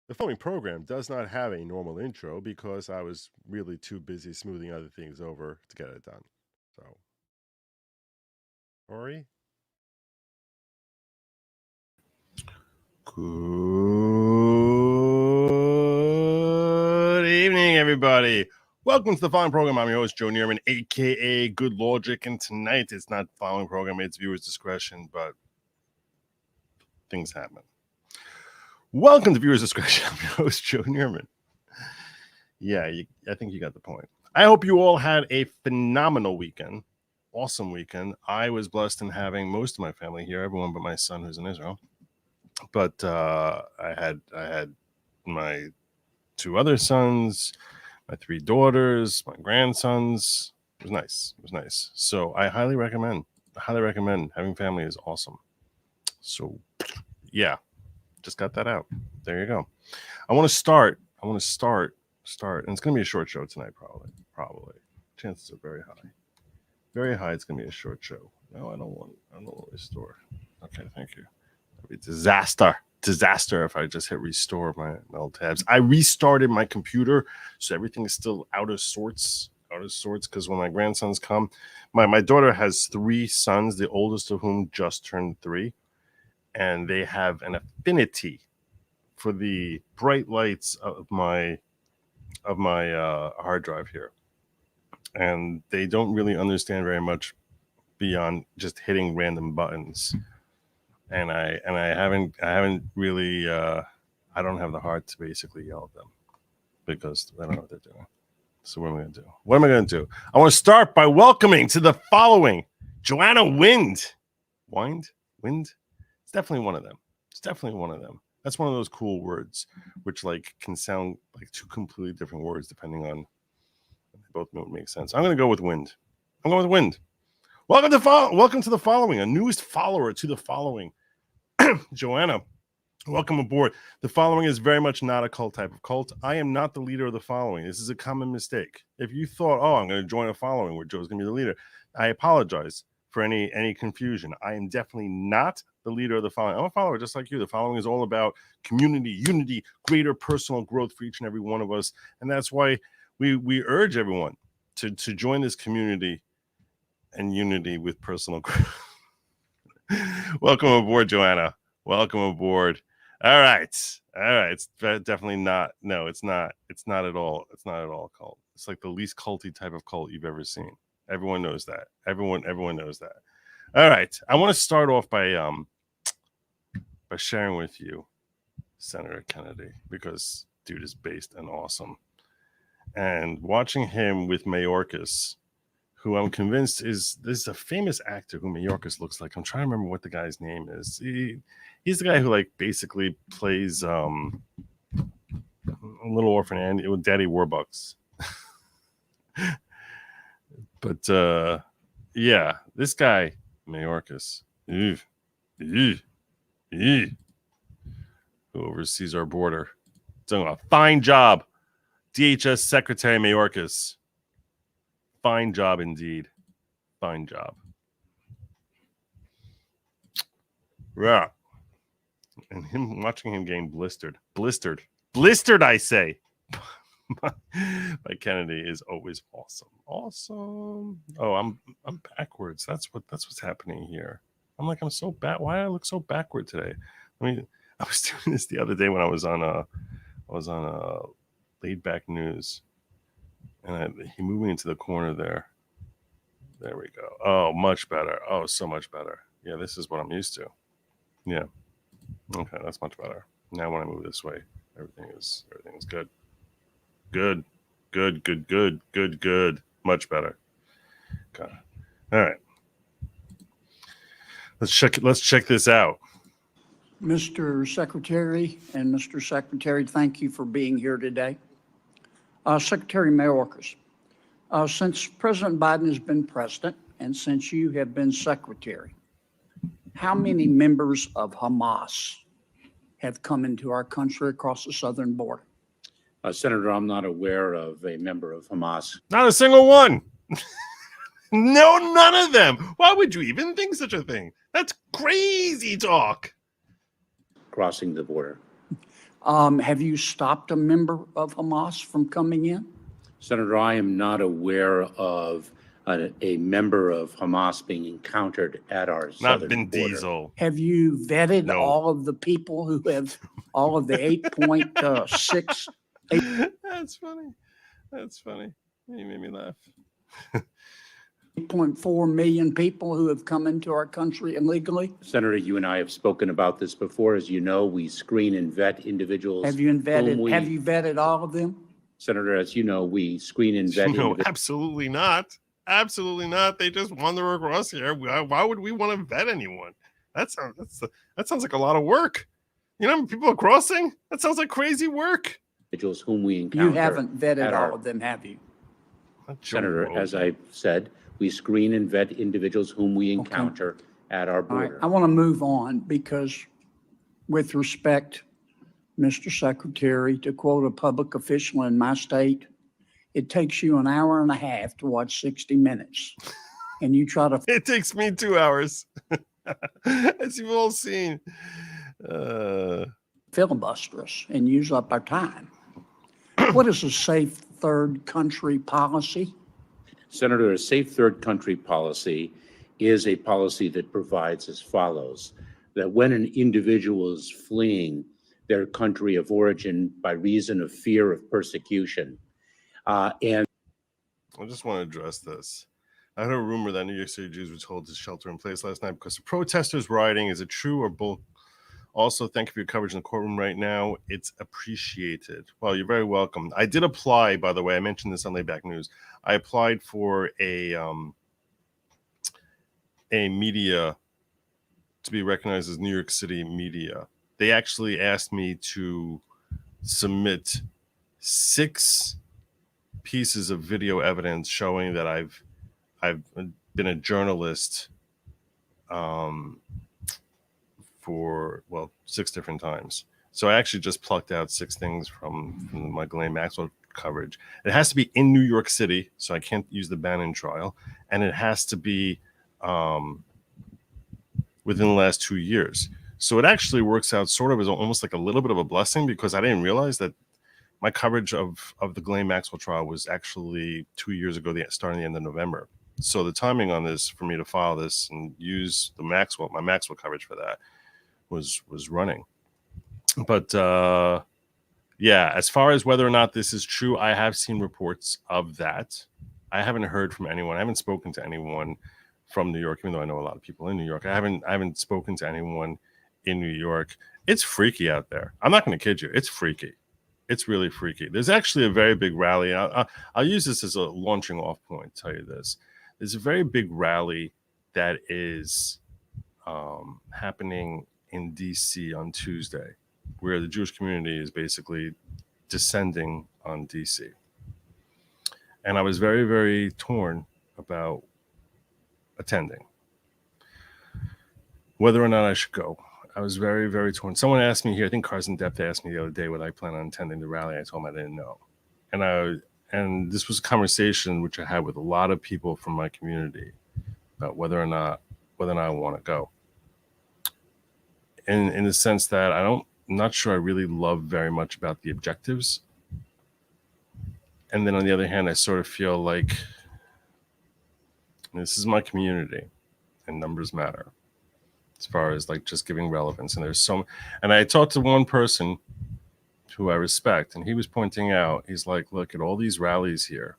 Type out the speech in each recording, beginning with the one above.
The following program does not have a normal intro because I was really too busy smoothing other things over to get it done. So, Ori? Good evening, everybody. Welcome to the following program. I'm your host, Joe Neerman, a.k.a. Good Logic. And tonight, it's not the following program. It's viewers' discretion, but things happen. Welcome to Viewers Discretion. I'm your host, Joe Neerman. Yeah, I think you got the point. I hope you all had a phenomenal weekend. Awesome weekend. I was blessed in having most of my family here, everyone but my son who's in Israel. But I had my two other sons, my three daughters, my grandsons. It was nice. It was nice. So I highly recommend. Having family is awesome. So yeah, just got that out. There you go. I want to start, and it's going to be a short show tonight, probably. Chances are very high. Very high it's going to be a short show. No, I don't want to restore. Okay, thank you. That'd be disaster if I just hit restore my old tabs. I restarted my computer, so everything is still out of sorts, because when my grandsons come, my daughter has three sons, the oldest of whom just turned 3, and they have an affinity for the bright lights of my hard drive here, and they don't really understand very much beyond just hitting random buttons. And I haven't really I don't have the heart to basically yell at them because I don't know what they're doing. So what am I going to do? I want to start by welcoming to the following Joanna Wind. Wind? It's definitely one of them. That's one of those cool words, which can sound like two completely different words depending on. They both don't make sense. I'm going to go with Wind. Welcome to the following, a newest follower to the following. Joanna, welcome aboard. The following is very much not a cult type of cult. I am not the leader of the following. This is a common mistake. If you thought, I'm going to join a following where Joe's going to be the leader, I apologize for any confusion. I am definitely not the leader of the following. I'm a follower just like you. The following is all about community, unity, greater personal growth for each and every one of us. And that's why we urge everyone to join this community and unity with personal growth. Welcome aboard, Joanna. Welcome aboard. All right. It's definitely not. No, it's not. It's not at all. It's not at all a cult. It's like the least culty type of cult you've ever seen. Everyone knows that. Everyone knows that. All right. I want to start off by sharing with you Senator Kennedy, because dude is based and awesome. And watching him with Mayorkas, who I'm convinced is a famous actor who Mayorkas looks like. I'm trying to remember what the guy's name is. He's the guy who plays Little Orphan Andy with Daddy Warbucks. But yeah, this guy Mayorkas, who oversees our border, doing a fine job. DHS Secretary Mayorkas. Fine job indeed. Fine job. Yeah. And watching him getting blistered, I say, by Kennedy is always awesome. Oh, I'm backwards. That's what's happening here. I'm so bad. Why do I look so backward today? I was doing this the other day when I was on Laid Back News. And he moved me into the corner there. There we go. Oh, much better. Oh, so much better. Yeah, this is what I'm used to. Yeah. Okay, that's much better. Now when I move this way, everything is good. Good. Much better. Okay. All right. Let's check this out. Mr. Secretary and Mr. Secretary, thank you for being here today. Secretary Mayorkas, since President Biden has been president and since you have been secretary, how many members of Hamas have come into our country across the southern border? Senator, I'm not aware of a member of Hamas. Not a single one. No, none of them. Why would you even think such a thing? That's crazy talk. Crossing the border. Have you stopped a member of Hamas from coming in? Senator, I am not aware of a member of Hamas being encountered at our Not southern Vin border. Diesel. Have you vetted No. all of the people who have, all of the 8.6, That's funny. That's funny. You made me laugh. 8.4 million people who have come into our country illegally? Senator, you and I have spoken about this before. As you know, we screen and vet individuals. Have you vetted all of them? Senator, as you know, we screen and vet No, individuals. absolutely not. Absolutely not. They just wander across here. Why would we want to vet anyone? That sounds like a lot of work. You know how many people are crossing? That sounds like crazy work. Individuals whom we encounter. You haven't vetted at all our- of them, have you? Senator, as I said, we screen and vet individuals whom we encounter at our All right, border. I want to move on because with respect, Mr. Secretary, to quote a public official in my state, it takes you an hour and a half to watch 60 Minutes. And you try to It takes me 2 hours. As you've all seen. filibuster us and use up our time. What is a safe third country policy? Senator, a safe third country policy is a policy that provides as follows, that when an individual is fleeing their country of origin by reason of fear of persecution, and I just want to address this. I heard a rumor that New York City Jews were told to shelter in place last night because of protesters rioting. Is it true or bull? Also, thank you for your coverage in the courtroom right now. It's appreciated. Well, you're very welcome. I did apply, by the way. I mentioned this on Layback News. I applied for a media to be recognized as New York City media. They actually asked me to submit 6 pieces of video evidence showing that I've been a journalist for 6 different times. So I actually just plucked out 6 things from my Ghislaine Maxwell coverage. It has to be in New York City, so I can't use the Bannon trial, and it has to be within the last 2 years. So it actually works out sort of as almost like a little bit of a blessing because I didn't realize that my coverage of the Ghislaine Maxwell trial was actually 2 years ago, starting the end of November. So the timing on this for me to file this and use my Maxwell coverage for that was running. But yeah, as far as whether or not this is true, I have seen reports of that. I haven't heard from anyone. I haven't spoken to anyone from New York, even though I know a lot of people in New York. I haven't spoken to anyone in New York. It's freaky out there. I'm not going to kid you. It's freaky. It's really freaky. There's actually a very big rally. I'll use this as a launching off point, tell you this. There's a very big rally that is happening in D.C. on Tuesday, where the Jewish community is basically descending on D.C. And I was very, very torn about attending, whether or not I should go. I was very, very torn. Someone asked me here, I think Carson Depp asked me the other day, would I plan on attending the rally? I told him I didn't know. And this was a conversation which I had with a lot of people from my community about whether or not I want to go. In the sense that I'm not sure I really love very much about the objectives. And then on the other hand, I sort of feel like this is my community and numbers matter as far as like just giving relevance. And I talked to one person who I respect, and he was pointing out, he's like, look at all these rallies here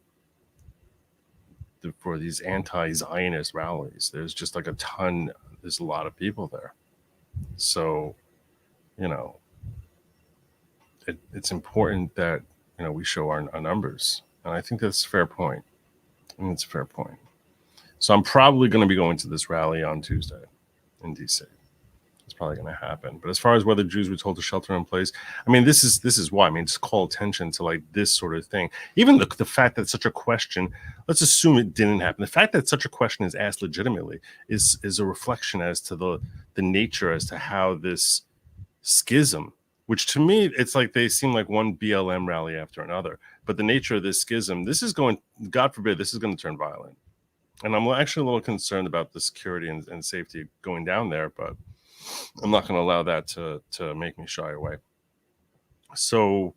for these anti-Zionist rallies. There's just like there's a lot of people there. So, it's important that, we show our numbers. And I think that's a fair point. It's a fair point. So I'm probably going to be going to this rally on Tuesday in DC. It's probably going to happen. But as far as whether Jews were told to shelter in place, I mean, this is why. I mean, just call attention to like this sort of thing. Even the fact that such a question, let's assume it didn't happen. The fact that such a question is asked legitimately is a reflection as to the nature as to how this schism, which to me, it's like they seem like one BLM rally after another. But the nature of this schism, this is going, God forbid, this is going to turn violent. And I'm actually a little concerned about the security and safety going down there, but I'm not going to allow that to make me shy away. So,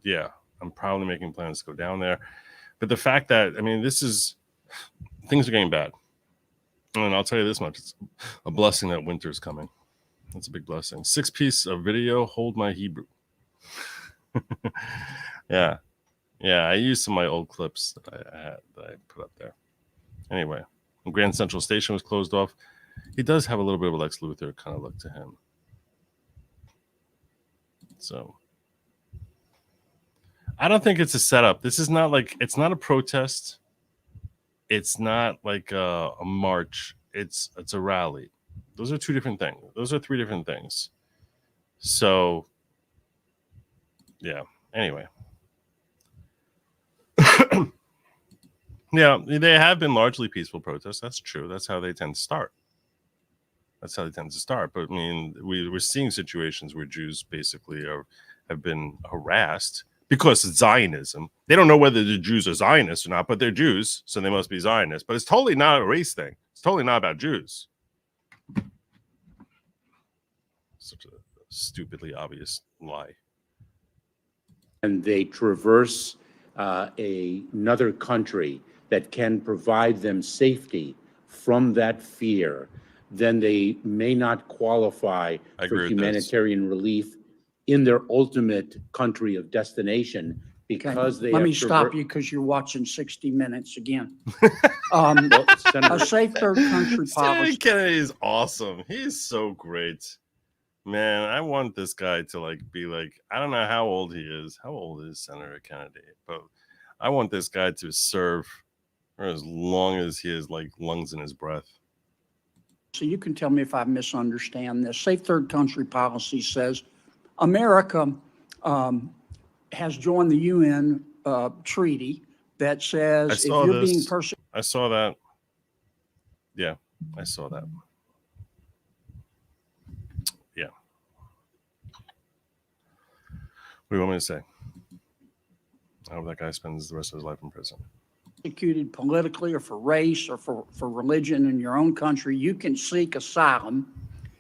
yeah, I'm probably making plans to go down there. But the fact that, I mean, things are getting bad. And I'll tell you this much, it's a blessing that winter's coming. That's a big blessing. 6-piece of video, Hold My Hebrew. Yeah. Yeah, I used some of my old clips that I had that I put up there. Anyway, when Grand Central Station was closed off, he does have a little bit of a Lex Luthor kind of look to him. So I don't think it's a setup. This is not like, it's not a protest. It's not like a march. It's a rally. Those are two different things. Those are three different things. So, yeah. Anyway. Yeah, they have been largely peaceful protests. That's true. That's how they tend to start. But I mean, we're seeing situations where Jews basically have been harassed because it's Zionism. They don't know whether the Jews are Zionists or not, but they're Jews, so they must be Zionists. But it's totally not a race thing. It's totally not about Jews. Such a stupidly obvious lie. And they traverse another country that can provide them safety from that fear, then they may not qualify for humanitarian relief in their ultimate country of destination because they Let me stop you because you're watching 60 Minutes again. Well, Senator, A safe third country Senator policy. Kennedy is awesome. He's so great. Man, I want this guy to be like, I don't know how old he is. How old is Senator Kennedy? But I want this guy to serve for as long as he has lungs in his breath. So you can tell me if I misunderstand this. Safe third country policy says America has joined the UN treaty that says if you're being persecuted. I saw that. Yeah, I saw that. Yeah. What do you want me to say? I hope that guy spends the rest of his life in prison. Persecuted politically or for race or for religion in your own country, you can seek asylum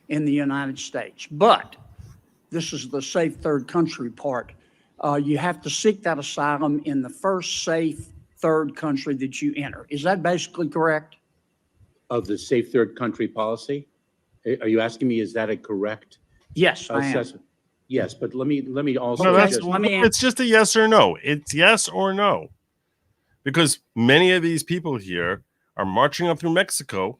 in the United States. But this is the safe third country part. You have to seek that asylum in the first safe third country that you enter. Is that basically correct? of the safe third country policy? Are you asking me, is that a correct Yes, I am. assessment? Yes, but let me also No, just, it's just a yes or no. It's yes or no. Because many of these people here are marching up through Mexico.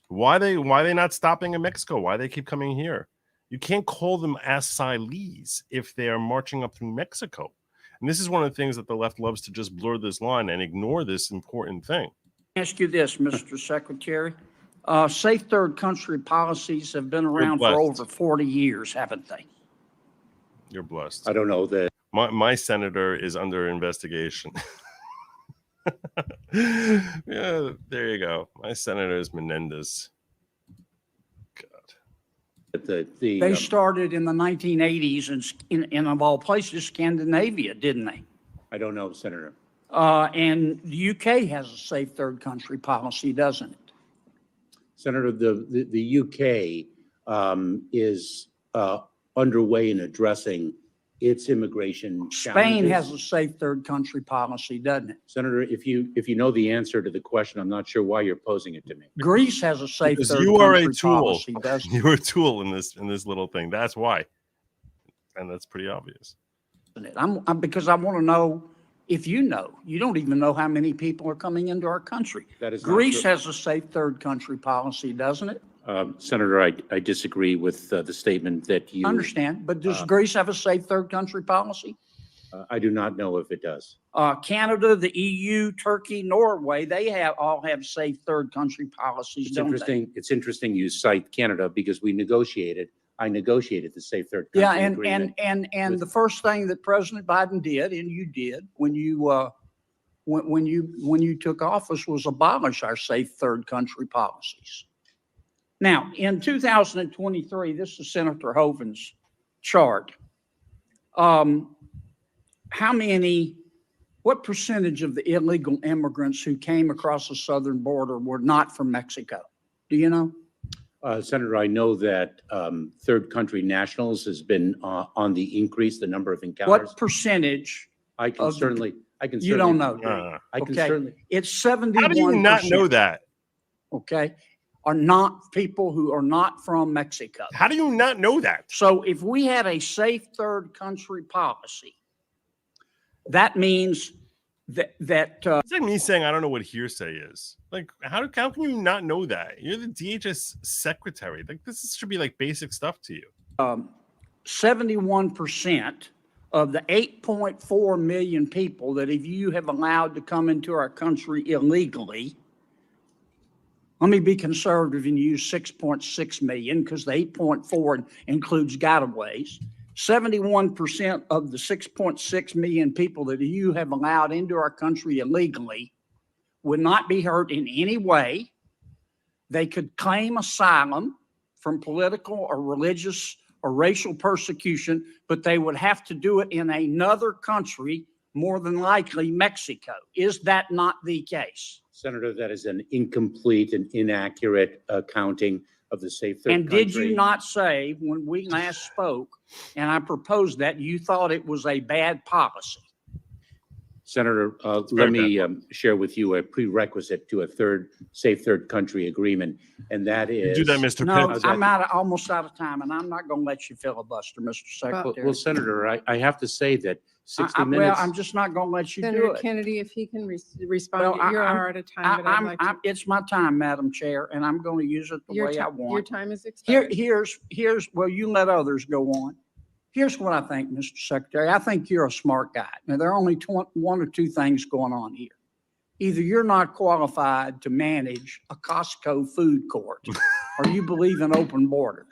Why are they not stopping in Mexico? Why they keep coming here? You can't call them asylees if they are marching up through Mexico. And this is one of the things that the left loves to just blur this line and ignore this important thing. Ask you this, Mr. Secretary. Safe third country policies have been around for over 40 years, haven't they? You're blessed. I don't know that. My senator is under investigation. Yeah, there you go. My senator is Menendez. God. They started in the 1980s in of all places, Scandinavia, didn't they? I don't know, Senator. And the UK has a safe third country policy, doesn't it? Senator, the UK is underway in addressing its immigration challenges. Spain has a safe third country policy, doesn't it? Senator, if you know the answer to the question, I'm not sure why you're posing it to me. Greece has a safe Because third you are country a tool. policy, doesn't it? You're a tool in this little thing. That's why, and that's pretty obvious. Because I want to know if you know. You don't even know how many people are coming into our country. That is Greece has a safe third country policy, doesn't it? Senator, I disagree with the statement that you Understand, but does Greece have a safe third country policy? I do not know if it does. Canada, the EU, Turkey, Norway, they all have safe third country policies, It's don't interesting. It's interesting you cite Canada because I negotiated the safe third country Yeah, agreement. and the first thing that President Biden did, and you did when you took office, was abolish our safe third country policies. Now, in 2023, this is Senator Hovind's chart. What percentage of the illegal immigrants who came across the southern border were not from Mexico? Do you know? Senator, I know that third country nationals has been on the increase, the number of encounters. What percentage? I can of the- certainly, You don't know, do you? I can Okay. certainly. It's 71%. How do you not know that? Okay, are not people who are not from Mexico. How do you not know that? So if we had a safe third country policy, that means that It's like me saying I don't know what hearsay is. Like, how can you not know that? You're the DHS secretary. Like, this should be like basic stuff to you. 71% of the 8.4 million people that if you have allowed to come into our country illegally, let me be conservative and use 6.6 million because the 8.4 includes gotaways. 71% of the 6.6 million people that you have allowed into our country illegally would not be hurt in any way. They could claim asylum from political or religious or racial persecution, but they would have to do it in another country, more than likely Mexico. Is that not the case? Senator, that is an incomplete and inaccurate accounting of the safe third And country. did you not say when we last spoke, and I proposed that, you thought it was a bad policy? Senator, let me share with you a prerequisite to a safe third country agreement, and that is. Do that, Mr. No, Pitt. I'm almost out of time, and I'm not going to let you filibuster, Mr. Secretary. Well, Senator, I have to say that 60 well, minutes. I'm just not going to let you do Senator it. Kennedy, if he can respond, Well, you're out of time, but I'd like to. It's my time, Madam Chair, and I'm going to use it the way I Your want. time is expired. Here's, well, you let others go on. Here's what I think, Mr. Secretary. I think you're a smart guy. Now, there are only one or two things going on here. Either you're not qualified to manage a Costco food court, or you believe in open borders.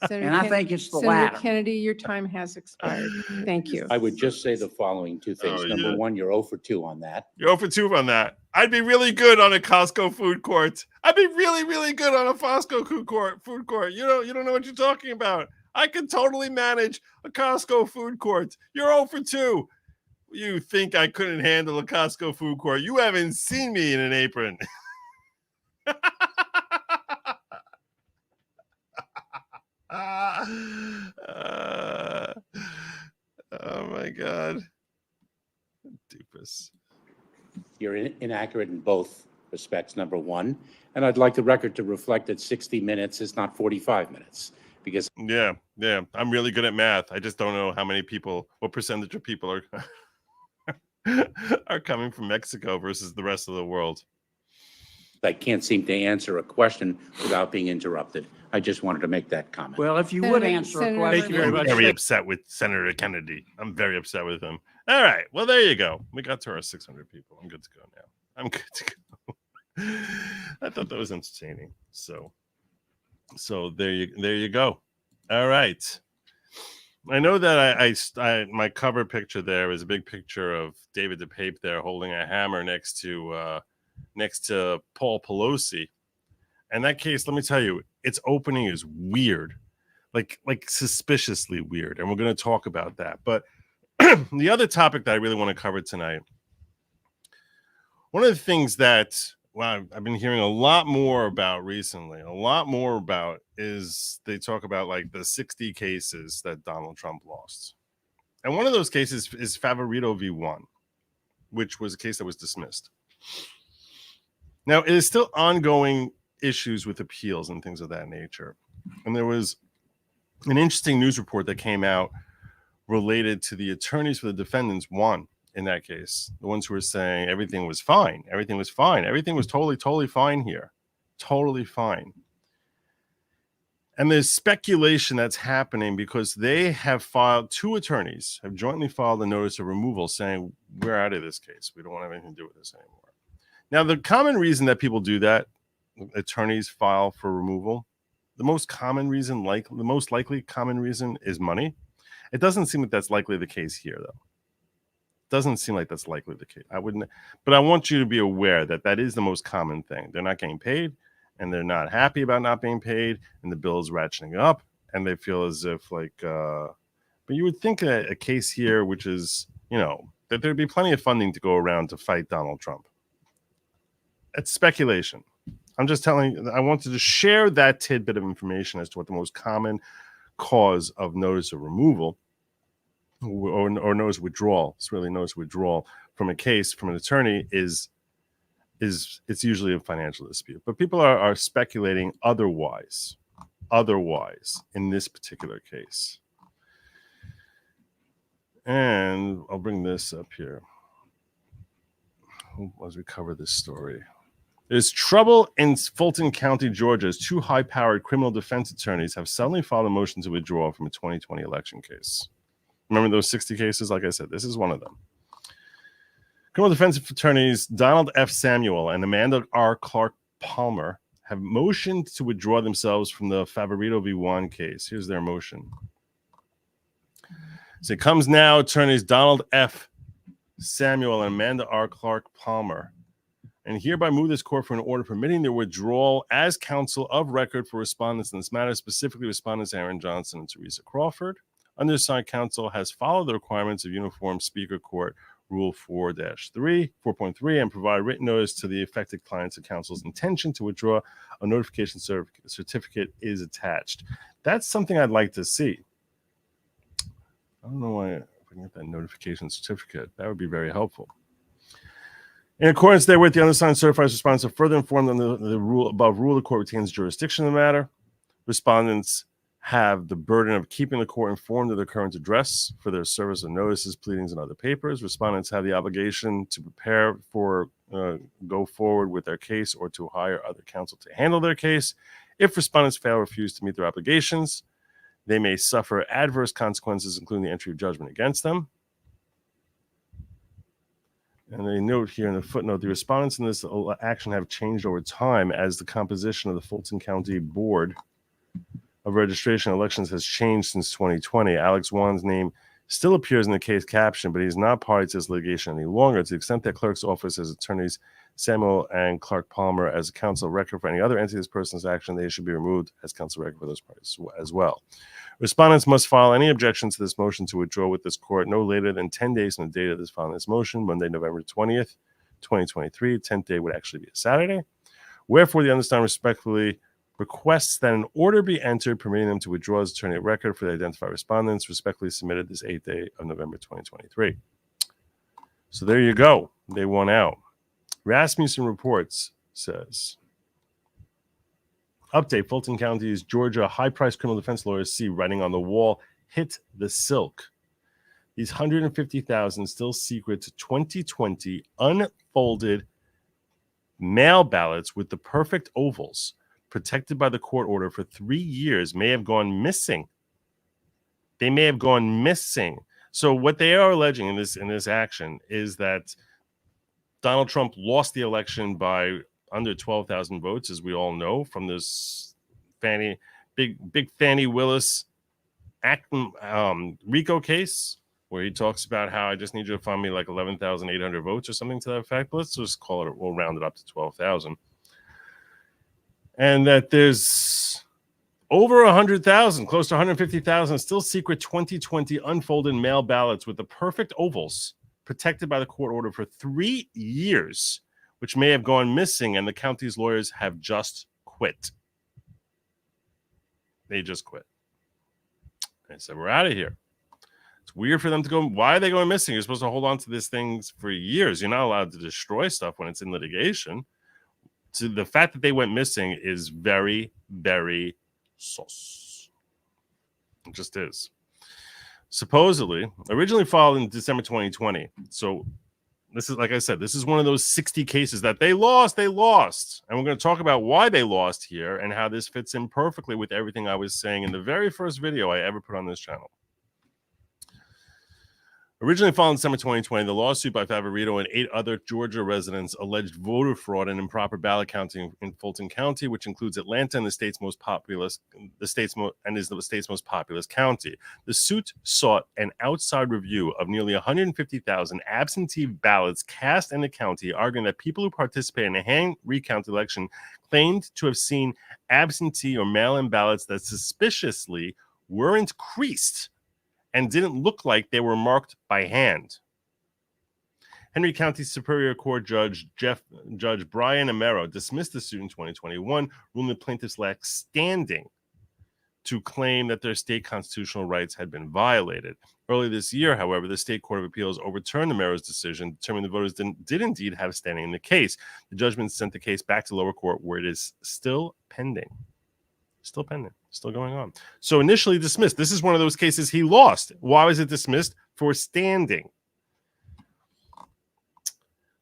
Senator And I think it's the Senator latter. Kennedy, your time has expired. Thank you. I would just say the following two things. Oh, Number yeah. one, you're 0 for 2 on that. You're 0 for 2 on that. I'd be really good on a Costco food court. I'd be really, really good on a Costco food court. You don't know what you're talking about. I can totally manage a Costco food court. You're 0 for 2. You think I couldn't handle a Costco food court? You haven't seen me in an apron. Oh my God. Doofus. You're inaccurate in both respects, number one. And I'd like the record to reflect that 60 minutes is not 45 minutes because. Yeah. I'm really good at math. I just don't know how many people, what percentage of people are coming from Mexico versus the rest of the world. I can't seem to answer a question without being interrupted. I just wanted to make that comment. Well, if you would Senator- answer a Senator- question. Thank you very much. I'm very upset with Senator Kennedy. I'm very upset with him. All right. Well, there you go. We got to our 600 people. I'm good to go now. I'm good to go. I thought that was entertaining. So there you go. All right. I know that I my cover picture there is a big picture of David Depape there holding a hammer next to Paul Pelosi. And that case, let me tell you, its opening is weird, like suspiciously weird, and we're going to talk about that. But the other topic that I really want to cover tonight, one of the things that I've been hearing a lot more about recently, is they talk about like the 60 cases that Donald Trump lost. And one of those cases is Favorito v. 1, which was a case that was dismissed. Now, it is still ongoing issues with appeals and things of that nature. And there was an interesting news report that came out related to the attorneys for the defendants won in that case. The ones who were saying everything was fine. Everything was fine. Everything was totally fine here. Totally fine. And there's speculation that's happening because they have two attorneys have jointly filed a notice of removal saying, we're out of this case. We don't want to have anything to do with this anymore. Now, the common reason that people do that, attorneys file for removal, the most likely common reason is money. It doesn't seem like that's likely the case here, though. Doesn't seem like that's likely the case. I wouldn't, but I want you to be aware that that is the most common thing. They're not getting paid, and they're not happy about not being paid, and the bill is ratcheting up, and they feel as if but you would think that a case here, which is, that there'd be plenty of funding to go around to fight Donald Trump. It's speculation. I'm just telling. I wanted to share that tidbit of information as to what the most common cause of notice of removal or notice of withdrawal. It's really notice of withdrawal from a case from an attorney is it's usually a financial dispute. But people are speculating otherwise in this particular case. And I'll bring this up here as we cover this story. There's trouble in Fulton County, Georgia, as two high-powered criminal defense attorneys have suddenly filed a motion to withdraw from a 2020 election case. Remember those 60 cases? Like I said, this is one of them. Criminal defense attorneys Donald F. Samuel and Amanda R. Clark Palmer have motioned to withdraw themselves from the Favorito v. Juan case. Here's their motion. So it comes now, attorneys Donald F. Samuel and Amanda R. Clark Palmer, and hereby move this court for an order permitting their withdrawal as counsel of record for respondents in this matter, specifically respondents Aaron Johnson and Teresa Crawford. Undersigned counsel has followed the requirements of Uniform Speaker Court Rule 4.3, and provide written notice to the affected clients and counsel's intention to withdraw. A notification certificate is attached. That's something I'd like to see. I don't know why if I can get that notification certificate. That would be very helpful. In accordance therewith, the undersigned certifies respondents are further informed on the rule above. The court retains jurisdiction in the matter. Respondents have the burden of keeping the court informed of their current address for their service of notices, pleadings, and other papers. Respondents have the obligation to prepare for go forward with their case or to hire other counsel to handle their case. If respondents fail or refuse to meet their obligations, they may suffer adverse consequences, including the entry of judgment against them. And they note here in the footnote, the respondents in this action have changed over time as the composition of the Fulton County Board of Registration Elections has changed since 2020. Alex Wan's name still appears in the case caption, but he's not party to this litigation any longer. To the extent that clerk's office has attorneys Samuel and Clark Palmer as counsel of record for any other entity of this person's action, they should be removed as counsel of record for those parties as well. Respondents must file any objections to this motion to withdraw with this court no later than 10 days from the date of this filing this motion, Monday, November 20th, 2023. 10th day would actually be a Saturday. Wherefore, the undersigned respectfully requests that an order be entered permitting them to withdraw as attorney of record for the identified respondents respectfully submitted this 8th day of November 2023. So there you go. They won out. Rasmussen Reports says, update, Fulton County's Georgia high-priced criminal defense lawyers see writing on the wall, hit the silk. These 150,000 still secret to 2020 unfolded mail ballots with the perfect ovals protected by the court order for 3 years may have gone missing. They may have gone missing. So what they are alleging in this action is that Donald Trump lost the election by under 12,000 votes, as we all know, from this big Fannie Willis RICO case, where he talks about how I just need you to find me like 11,800 votes or something to that effect. Let's just call it, we'll round it up to 12,000. And that there's over 100,000, close to 150,000, still secret 2020 unfolded mail ballots with the perfect ovals protected by the court order for 3 years, which may have gone missing, and the county's lawyers have just quit. They just quit. They said, we're out of here. It's weird for them to go. Why are they going missing? You're supposed to hold on to these things for years. You're not allowed to destroy stuff when it's in litigation. So the fact that they went missing is very, very sus. It just is. Supposedly, originally filed in December 2020. So this is, like I said, this is one of those 60 cases that they lost. And we're going to talk about why they lost here and how this fits in perfectly with everything I was saying in the very first video I ever put on this channel. Originally filed in December 2020, the lawsuit by Favorito and 8 other Georgia residents alleged voter fraud and improper ballot counting in Fulton County, which includes Atlanta and is the state's most populous county. The suit sought an outside review of nearly 150,000 absentee ballots cast in the county, arguing that people who participated in a hand recount election claimed to have seen absentee or mail-in ballots that suspiciously weren't creased and didn't look like they were marked by hand. Henry County Superior Court Judge Brian Amero dismissed the suit in 2021, ruling the plaintiffs lacked standing to claim that their state constitutional rights had been violated. Early this year, however, the State Court of Appeals overturned Amero's decision, determining the voters did indeed have standing in the case. The judgment sent the case back to lower court, where it is still pending. Still pending. Still going on. So initially dismissed. This is one of those cases he lost. Why was it dismissed? For standing.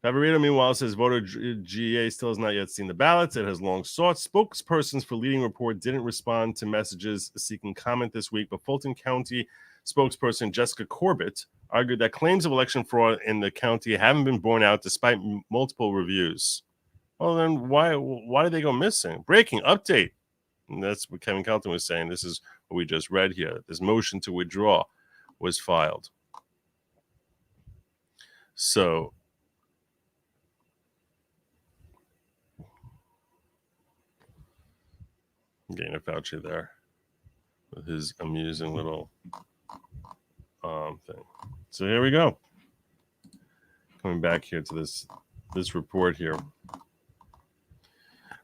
Favorito, meanwhile, says voter GA still has not yet seen the ballots. It has long sought. Spokespersons for leading report didn't respond to messages seeking comment this week, but Fulton County spokesperson Jessica Corbett argued that claims of election fraud in the county haven't been borne out despite multiple reviews. Well, then why did they go missing? Breaking update. And that's what Kevin Kelton was saying. This is what we just read here. This motion to withdraw was filed. So Dana Fauci there with his amusing little thing. So here we go. Coming back here to this report here.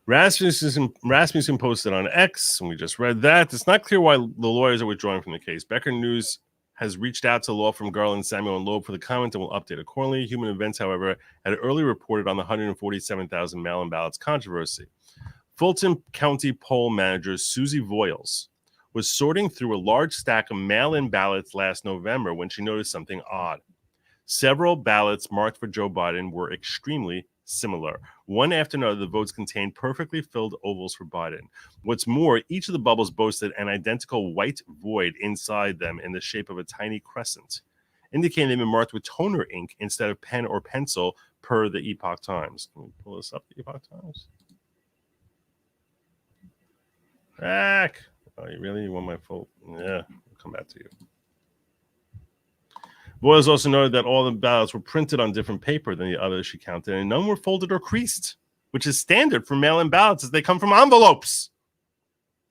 Rasmussen posted on X, and we just read that. It's not clear why the lawyers are withdrawing from the case. Becker News has reached out to law firm Garland, Samuel, and Loeb for the comment and will update accordingly. Human Events, however, had earlier reported on the 147,000 mail-in ballots controversy. Fulton County poll manager Susie Voiles was sorting through a large stack of mail-in ballots last November when she noticed something odd. Several ballots marked for Joe Biden were extremely similar. One after another, the votes contained perfectly filled ovals for Biden. What's more, each of the bubbles boasted an identical white void inside them in the shape of a tiny crescent, indicating they've been marked with toner ink instead of pen or pencil per the Epoch Times. Can we pull this up, the Epoch Times? Back. Oh, you want my full? Yeah, I'll come back to you. Voiles also noted that all the ballots were printed on different paper than the others she counted, and none were folded or creased, which is standard for mail-in ballots as they come from envelopes.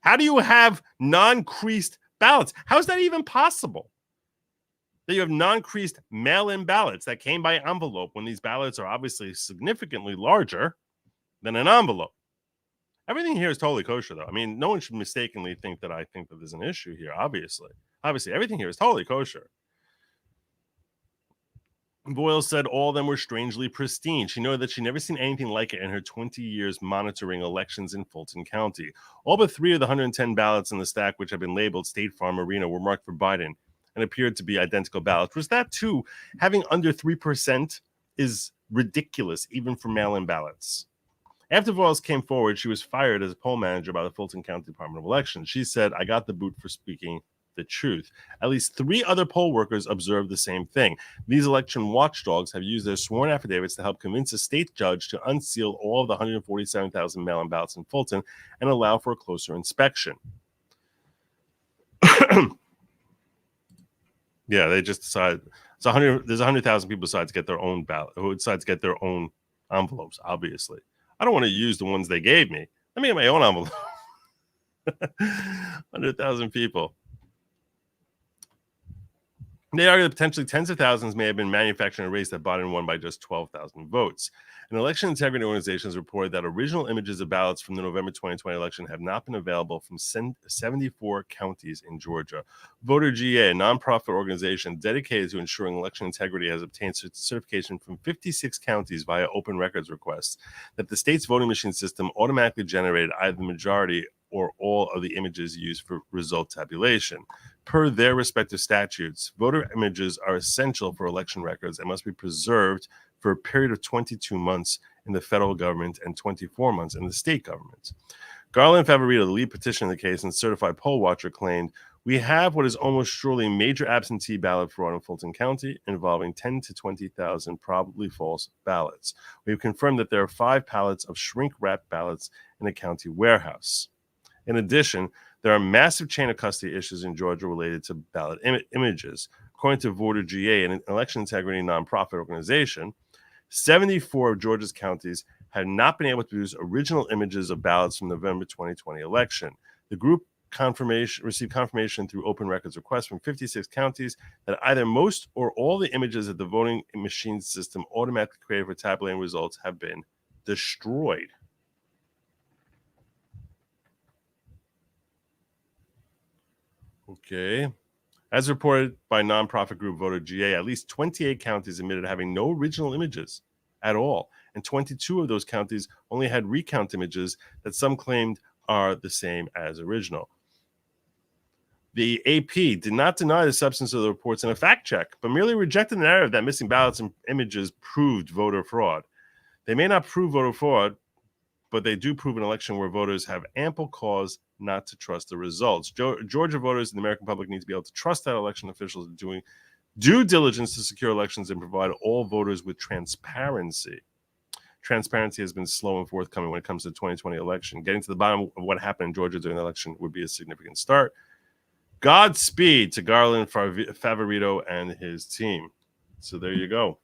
How do you have non-creased ballots? How is that even possible? That you have non-creased mail-in ballots that came by envelope when these ballots are obviously significantly larger than an envelope. Everything here is totally kosher, though. I mean, no one should mistakenly think that I think that there's an issue here, obviously. Obviously, everything here is totally kosher. Boyle said all of them were strangely pristine. She noted that she'd never seen anything like it in her 20 years monitoring elections in Fulton County. All but 3 of the 110 ballots in the stack, which have been labeled State Farm Arena, were marked for Biden and appeared to be identical ballots. Was that, too, having under 3% is ridiculous, even for mail-in ballots. After Voiles came forward, she was fired as a poll manager by the Fulton County Department of Elections. She said, "I got the boot for speaking the truth." At least 3 other poll workers observed the same thing. These election watchdogs have used their sworn affidavits to help convince a state judge to unseal all of the 147,000 mail-in ballots in Fulton and allow for a closer inspection. Yeah, they just decided. There's 100,000 people decide to get their own ballot, who decide to get their own envelopes, obviously. I don't want to use the ones they gave me. Let me get my own envelope. 100,000 people. They argue that potentially tens of thousands may have been manufactured in a race that Biden won by just 12,000 votes. An election integrity organization has reported that original images of ballots from the November 2020 election have not been available from 74 counties in Georgia. Voter GA, a nonprofit organization dedicated to ensuring election integrity, has obtained certification from 56 counties via open records requests that the state's voting machine system automatically generated either the majority or all of the images used for result tabulation. Per their respective statutes, voter images are essential for election records and must be preserved for a period of 22 months in the federal government and 24 months in the state government. Garland Favorito, the lead petitioner in the case and certified poll watcher, claimed, "We have what is almost surely major absentee ballot fraud in Fulton County involving 10 to 20,000 probably false ballots. We have confirmed that there are 5 pallets of shrink-wrapped ballots in a county warehouse. In addition, there are massive chain of custody issues in Georgia related to ballot images. According to Voter GA, an election integrity nonprofit organization, 74 of Georgia's counties had not been able to produce original images of ballots from the November 2020 election. The group received confirmation through open records requests from 56 counties that either most or all the images that the voting machine system automatically created for tabulating results have been destroyed. Okay. As reported by nonprofit group Voter GA, at least 28 counties admitted having no original images at all, and 22 of those counties only had recount images that some claimed are the same as original. The AP did not deny the substance of the reports in a fact check, but merely rejected the narrative that missing ballots and images proved voter fraud. They may not prove voter fraud, but they do prove an election where voters have ample cause not to trust the results. Georgia voters and the American public need to be able to trust that election officials are doing due diligence to secure elections and provide all voters with transparency. Transparency has been slow and forthcoming when it comes to the 2020 election. Getting to the bottom of what happened in Georgia during the election would be a significant start. Godspeed to Garland Favorito and his team. So there you go.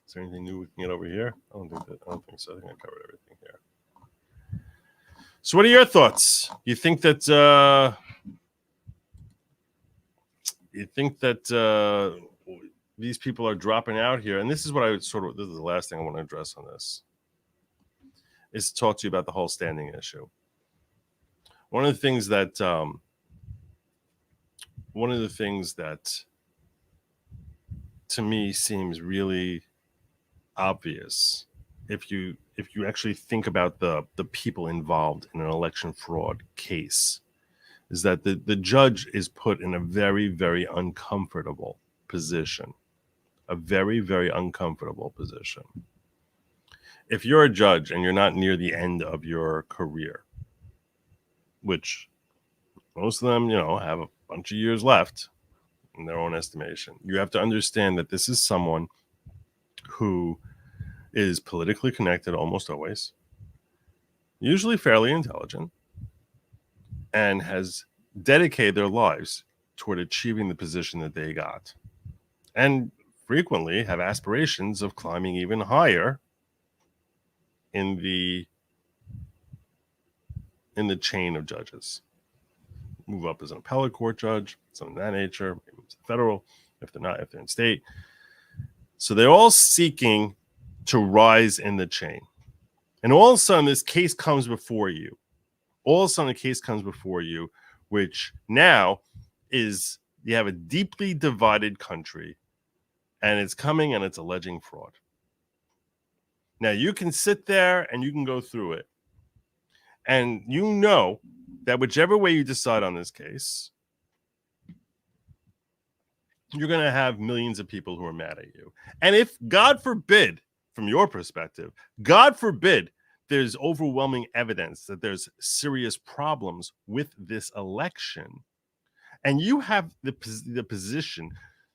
Is there anything new we can get over here? I don't think so. I think I covered everything here. So what are your thoughts? You think that these people are dropping out here? And this is what I would this is the last thing I want to address on this, is to talk to you about the whole standing issue. One of the things that to me seems really obvious, if you actually think about the people involved in an election fraud case, is that the judge is put in a very, very uncomfortable position. A very, very uncomfortable position. If you're a judge and you're not near the end of your career, which most of them, have a bunch of years left in their own estimation, you have to understand that this is someone who is politically connected almost always, usually fairly intelligent, and has dedicated their lives toward achieving the position that they got, and frequently have aspirations of climbing even higher in the chain of judges. Move up as an appellate court judge, something of that nature, maybe it's federal, if they're in state. So they're all seeking to rise in the chain. And all of a sudden, this case comes before you. Which now is, you have a deeply divided country, and it's coming and it's alleging fraud. Now, you can sit there and you can go through it, and you know that whichever way you decide on this case, you're going to have millions of people who are mad at you. And if, God forbid, from your perspective, God forbid, there's overwhelming evidence that there's serious problems with this election, and you have the position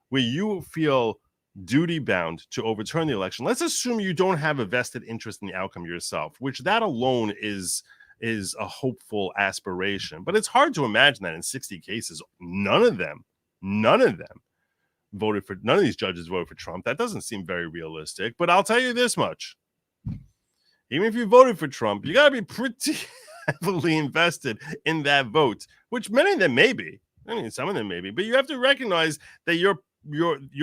where you feel duty bound to overturn the election, let's assume you don't have a vested interest in the outcome yourself, which that alone is a hopeful aspiration. But it's hard to imagine that in 60 cases, none of them voted for, none of these judges voted for Trump. That doesn't seem very realistic. But I'll tell you this much. Even if you voted for Trump, you got to be pretty heavily invested in that vote, which many of them may be. I mean, some of them may be. But you have to recognize that you're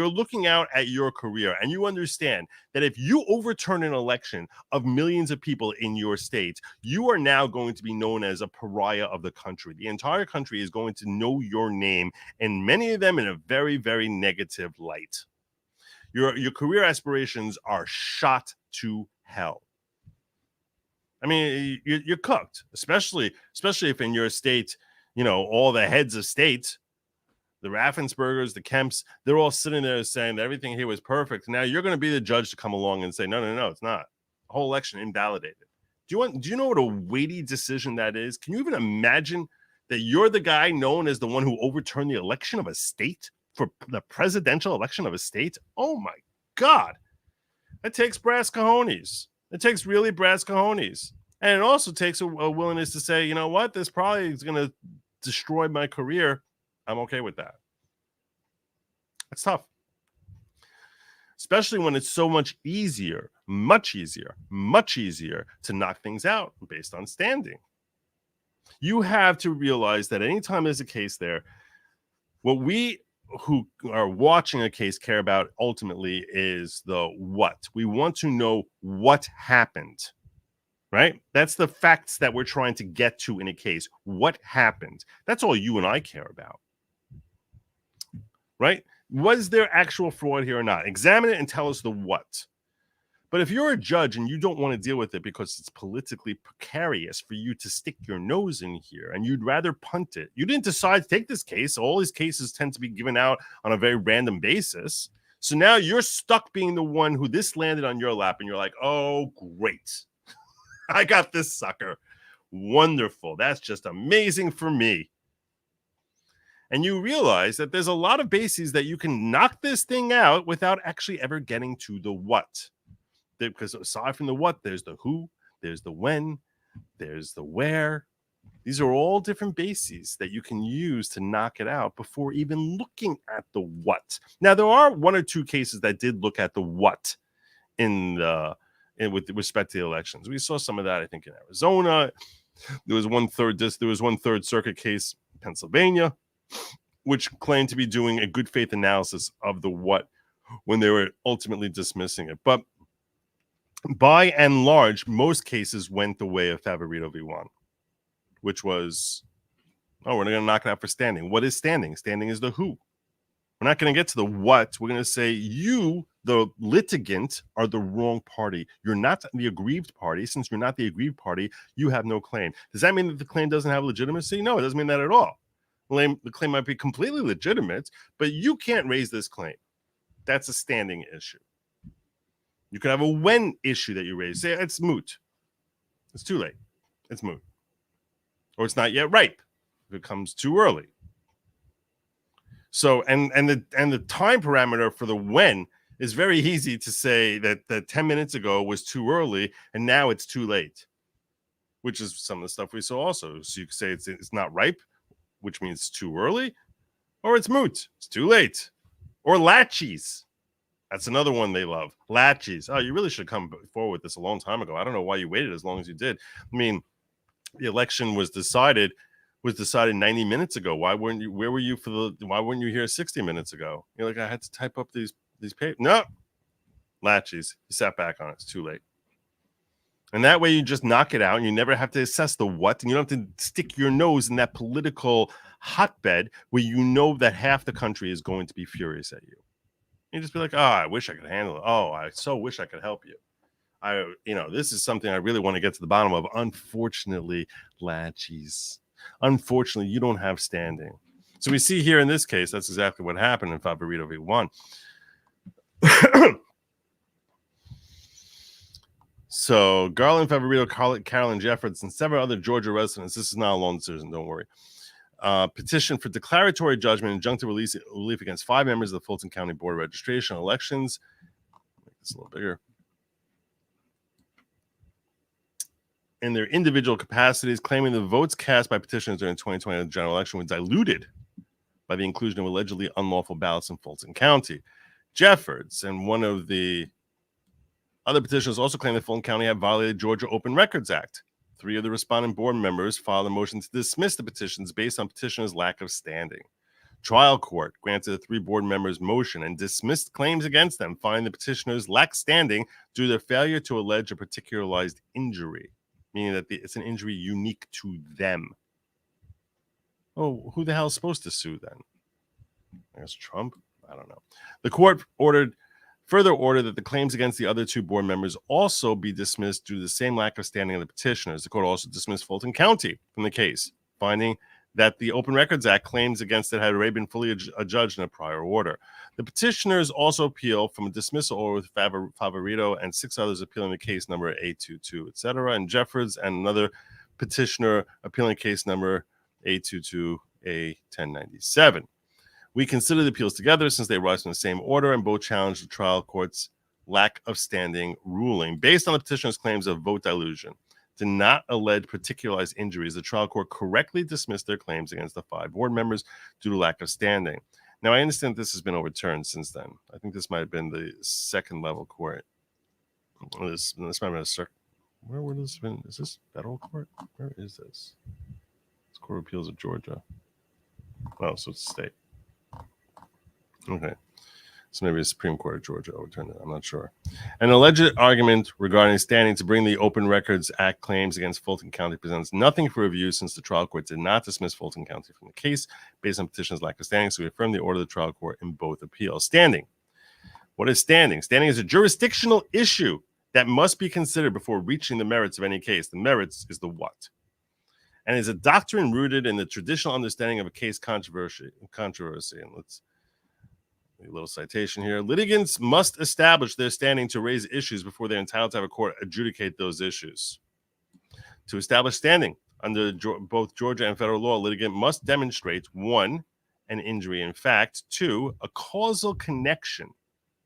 looking out at your career, and you understand that if you overturn an election of millions of people in your state, you are now going to be known as a pariah of the country. The entire country is going to know your name, and many of them in a very, very negative light. Your career aspirations are shot to hell. I mean, you're cooked, especially if in your state, all the heads of state, the Raffenspergers, the Kemps, they're all sitting there saying that everything here was perfect. Now you're going to be the judge to come along and say, no, it's not. The whole election invalidated. Do you know what a weighty decision that is? Can you even imagine that you're the guy known as the one who overturned the election of a state, for the presidential election of a state? Oh my God. That takes brass cojones. It takes really brass cojones. And it also takes a willingness to say, you know what, this probably is going to destroy my career. I'm okay with that. It's tough. Especially when it's so much easier to knock things out based on standing. You have to realize that anytime there's a case there, what we who are watching a case care about ultimately is the what. We want to know what happened, right? That's the facts that we're trying to get to in a case. What happened? That's all you and I care about, right? Was there actual fraud here or not? Examine it and tell us the what. But if you're a judge and you don't want to deal with it because it's politically precarious for you to stick your nose in here and you'd rather punt it, you didn't decide to take this case. All these cases tend to be given out on a very random basis. So now you're stuck being the one who this landed on your lap and you're like, oh, great. I got this sucker. Wonderful. That's just amazing for me. And you realize that there's a lot of bases that you can knock this thing out without actually ever getting to the what. Because aside from the what, there's the who, there's the when, there's the where. These are all different bases that you can use to knock it out before even looking at the what. Now, there are one or two cases that did look at the what with respect to the elections. We saw some of that, I think, in Arizona. There was one third circuit case in Pennsylvania, which claimed to be doing a good faith analysis of the what when they were ultimately dismissing it. But by and large, most cases went the way of Favorito v1, which was, oh, we're not going to knock it out for standing. What is standing? Standing is the who. We're not going to get to the what. We're going to say you, the litigant, are the wrong party. You're not the aggrieved party. Since you're not the aggrieved party, you have no claim. Does that mean that the claim doesn't have legitimacy? No, it doesn't mean that at all. The claim might be completely legitimate, but you can't raise this claim. That's a standing issue. You could have a when issue that you raise. Say it's moot. It's too late. It's moot. Or it's not yet ripe. If it comes too early. So and the time parameter for the when is very easy to say that 10 minutes ago was too early and now it's too late, which is some of the stuff we saw also. So you could say it's not ripe, which means it's too early, or it's moot. It's too late. Or laches. That's another one they love. Laches. Oh, you really should come forward with this a long time ago. I don't know why you waited as long as you did. I mean, the election was decided 90 minutes ago. Why weren't you? Where were you why weren't you here 60 minutes ago? You're like, I had to type up these papers. No, laches. You sat back on it. It's too late. And that way you just knock it out and you never have to assess the what, and you don't have to stick your nose in that political hotbed where you know that half the country is going to be furious at you. You just be like, oh, I wish I could handle it. Oh, I so wish I could help you. This is something I really want to get to the bottom of. Unfortunately, laches. Unfortunately, you don't have standing. So we see here in this case, that's exactly what happened in Favorito v1. So Garland, Favorito, Carolyn Jeffords, and several other Georgia residents. This is not a long decision, don't worry. Petition for declaratory judgment, injunctive relief against 5 members of the Fulton County Board of Registration elections. Make this a little bigger. In their individual capacities, claiming the votes cast by petitioners during the 2020 general election were diluted by the inclusion of allegedly unlawful ballots in Fulton County. Jeffords and one of the other petitioners also claimed that Fulton County had violated Georgia Open Records Act. 3 of the respondent board members filed a motion to dismiss the petitions based on petitioners' lack of standing. Trial court granted the 3 board members' motion and dismissed claims against them, finding the petitioners lack standing due to their failure to allege a particularized injury, meaning that it's an injury unique to them. Oh, who the hell is supposed to sue then? I guess Trump? I don't know. The court further ordered that the claims against the other 2 board members also be dismissed due to the same lack of standing of the petitioners. The court also dismissed Fulton County from the case, finding that the Open Records Act claims against it had already been fully adjudged in a prior order. The petitioners also appeal from a dismissal order with Favorito and 6 others appealing the case number 822, etc., and Jeffords and another petitioner appealing case number 822A1097. We consider the appeals together since they arise from the same order and both challenge the trial court's lack of standing ruling. Based on the petitioner's claims of vote dilution, did not allege particularized injuries, the trial court correctly dismissed their claims against the 5 board members due to lack of standing. Now, I understand this has been overturned since then. I think this might have been the second level court. This might have been where would this have been? Is this federal court? Where is this? Court of Appeals of Georgia. Oh, so it's a state. Okay. So maybe the Supreme Court of Georgia overturned it. I'm not sure. An alleged argument regarding standing to bring the Open Records Act claims against Fulton County presents nothing for review since the trial court did not dismiss Fulton County from the case based on petitioner's lack of standing. So we affirm the order of the trial court in both appeals. Standing. What is standing? Standing is a jurisdictional issue that must be considered before reaching the merits of any case. The merits is the what. And is a doctrine rooted in the traditional understanding of a case controversy. And let's a little citation here. Litigants must establish their standing to raise issues before they're entitled to have a court adjudicate those issues. To establish standing under both Georgia and federal law, a litigant must demonstrate, 1, an injury in fact, 2, a causal connection.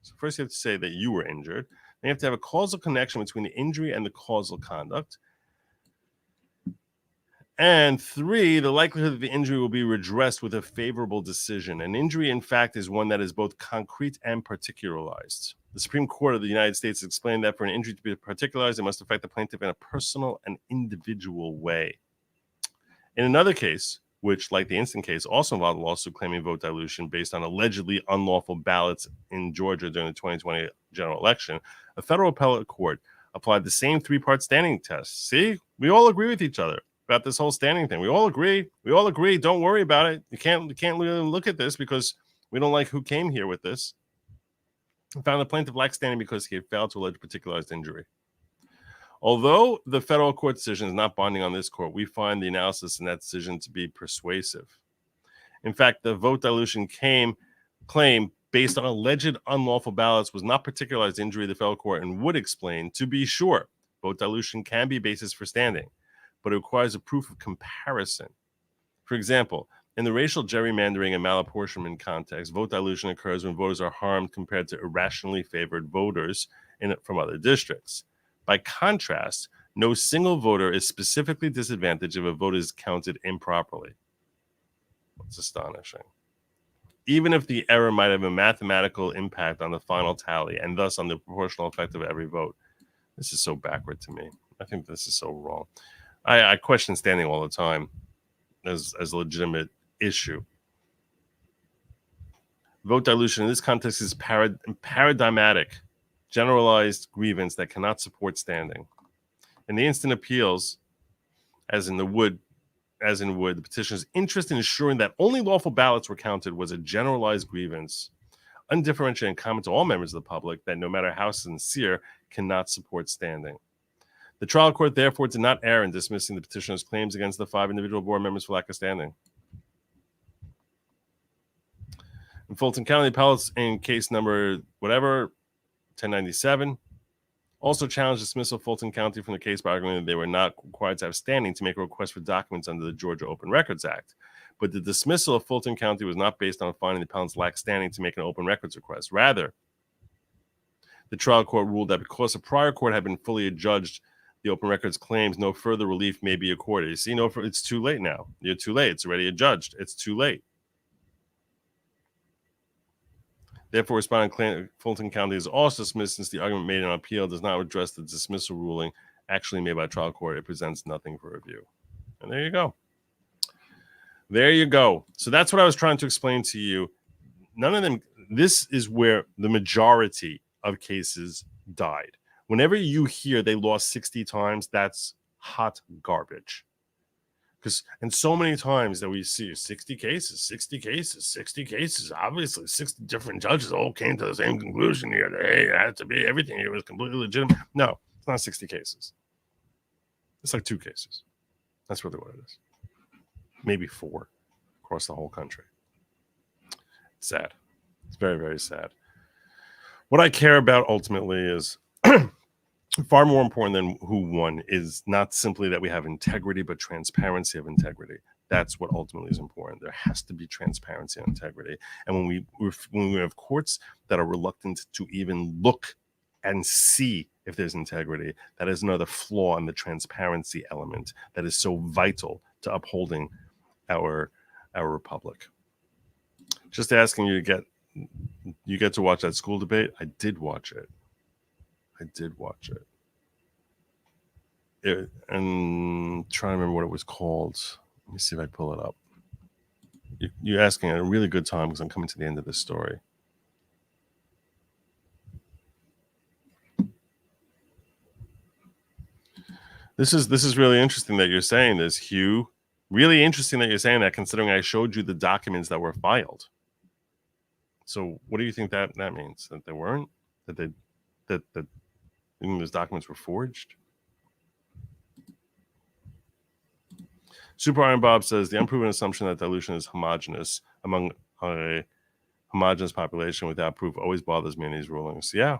So first you have to say that you were injured. Then you have to have a causal connection between the injury and the causal conduct. And 3, the likelihood that the injury will be redressed with a favorable decision. An injury, in fact, is one that is both concrete and particularized. The Supreme Court of the United States explained that for an injury to be particularized, it must affect the plaintiff in a personal and individual way. In another case, which, like the instant case, also involved a lawsuit claiming vote dilution based on allegedly unlawful ballots in Georgia during the 2020 general election, a federal appellate court applied the same 3-part standing test. See, we all agree with each other about this whole standing thing. We all agree. Don't worry about it. You can't really look at this because we don't like who came here with this. And found the plaintiff lacked standing because he had failed to allege a particularized injury. Although the federal court decision is not binding on this court, we find the analysis in that decision to be persuasive. In fact, the vote dilution claim based on alleged unlawful ballots was not particularized injury to the federal court and would explain, to be sure, vote dilution can be a basis for standing, but it requires a proof of comparison. For example, in the racial gerrymandering and malapportionment context, vote dilution occurs when voters are harmed compared to irrationally favored voters from other districts. By contrast, no single voter is specifically disadvantaged if a vote is counted improperly. That's astonishing. Even if the error might have a mathematical impact on the final tally and thus on the proportional effect of every vote. This is so backward to me. I think this is so wrong. I question standing all the time as a legitimate issue. Vote dilution in this context is paradigmatic, generalized grievance that cannot support standing. In the instant appeals, as in Wood, the petitioner's interest in ensuring that only lawful ballots were counted was a generalized grievance, undifferentiated and common to all members of the public that, no matter how sincere, cannot support standing. The trial court, therefore, did not err in dismissing the petitioner's claims against the 5 individual board members for lack of standing. In Fulton County, appellates in case number 1097 also challenged dismissal of Fulton County from the case by arguing that they were not required to have standing to make a request for documents under the Georgia Open Records Act. But the dismissal of Fulton County was not based on finding the appellants lacked standing to make an open records request. Rather, the trial court ruled that because a prior court had been fully adjudged the open records claims, no further relief may be accorded. You see, it's too late now. You're too late. It's already adjudged. It's too late. Therefore, respondent claim Fulton County is also dismissed since the argument made on appeal does not address the dismissal ruling actually made by the trial court. It presents nothing for review. And there you go. There you go. So that's what I was trying to explain to you. None of them, this is where the majority of cases died. Whenever you hear they lost 60 times, that's hot garbage. And so many times that we see 60 cases, obviously 60 different judges all came to the same conclusion here that, hey, it had to be everything here was completely legitimate. No, it's not 60 cases. It's like 2 cases. That's really what it is. Maybe 4 across the whole country. It's sad. It's very, very sad. What I care about ultimately is far more important than who won is not simply that we have integrity, but transparency of integrity. That's what ultimately is important. There has to be transparency and integrity. And when we have courts that are reluctant to even look and see if there's integrity, that is another flaw in the transparency element that is so vital to upholding our republic. Just asking you to get to watch that school debate. I did watch it. And trying to remember what it was called. Let me see if I pull it up. You're asking at a really good time because I'm coming to the end of this story. This is really interesting that you're saying this, Hugh. Really interesting that you're saying that, considering I showed you the documents that were filed. So, what do you think that means? That they weren't? That those documents were forged? Super Iron Bob says the unproven assumption that dilution is homogeneous among a homogeneous population without proof always bothers me in these rulings. Yeah,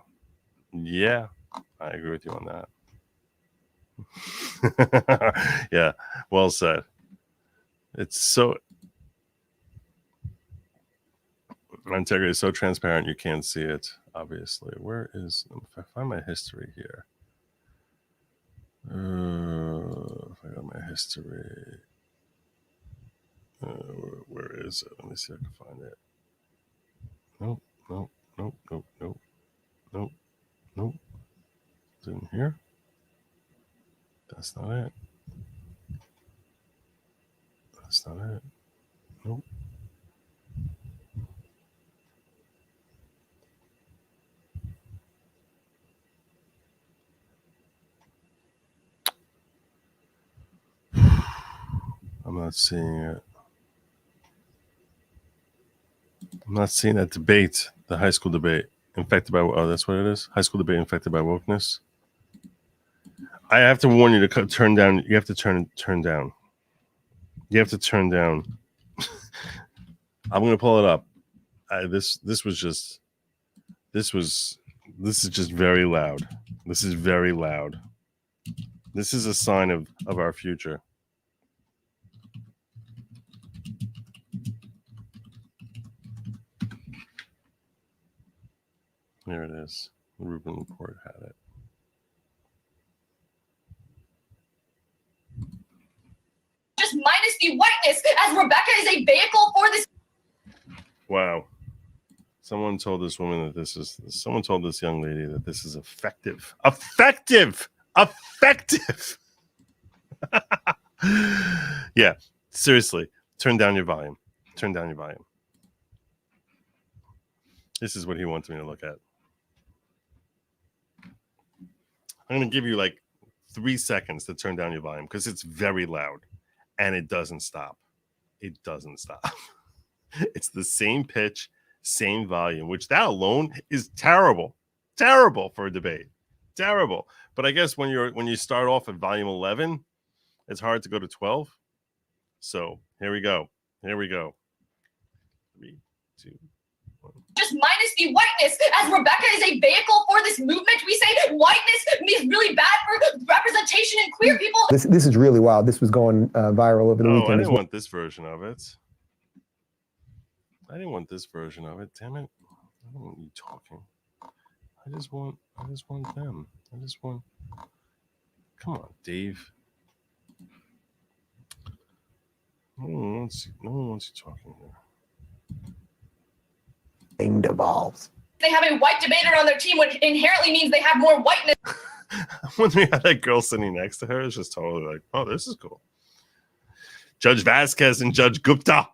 I agree with you on that. Yeah, well said. It's so integrity is so transparent you can't see it. Obviously, where is? If I find my history here, if I got my history, where is it? Let me see if I can find it. Nope. It's in here. That's not it. That's not it. Nope. I'm not seeing it. I'm not seeing that debate, the high school debate, infected by, that's what it is? High school debate infected by wokeness. I have to warn you to turn down. You have to turn down. You have to turn down. I'm going to pull it up. This is just very loud. This is very loud. This is a sign of our future. There it is. The Rubin Report had it. Just minus the whiteness, as Rebecca is a vehicle for this. Wow. Someone told this woman that someone told this young lady that this is effective. Effective! Yeah, seriously. Turn down your volume. This is what he wants me to look at. I'm going to give you like 3 seconds to turn down your volume because it's very loud and it doesn't stop. It's the same pitch, same volume, which that alone is terrible for a debate. Terrible. But I guess when you start off at volume 11, it's hard to go to 12. So here we go. 3, 2, 1. Just minus the whiteness, as Rebecca is a vehicle for this movement. We say whiteness is really bad for representation and queer people. This is really wild. This was going viral over the weekend. I didn't want this version of it. Damn it. I don't want you talking. I just want them. Come on, Dave. No one wants you talking here. Thing devolves. They have a white debater on their team, which inherently means they have more whiteness. I'm wondering how that girl sitting next to her is just totally like, oh, this is cool. Judge Vasquez and Judge Gupta.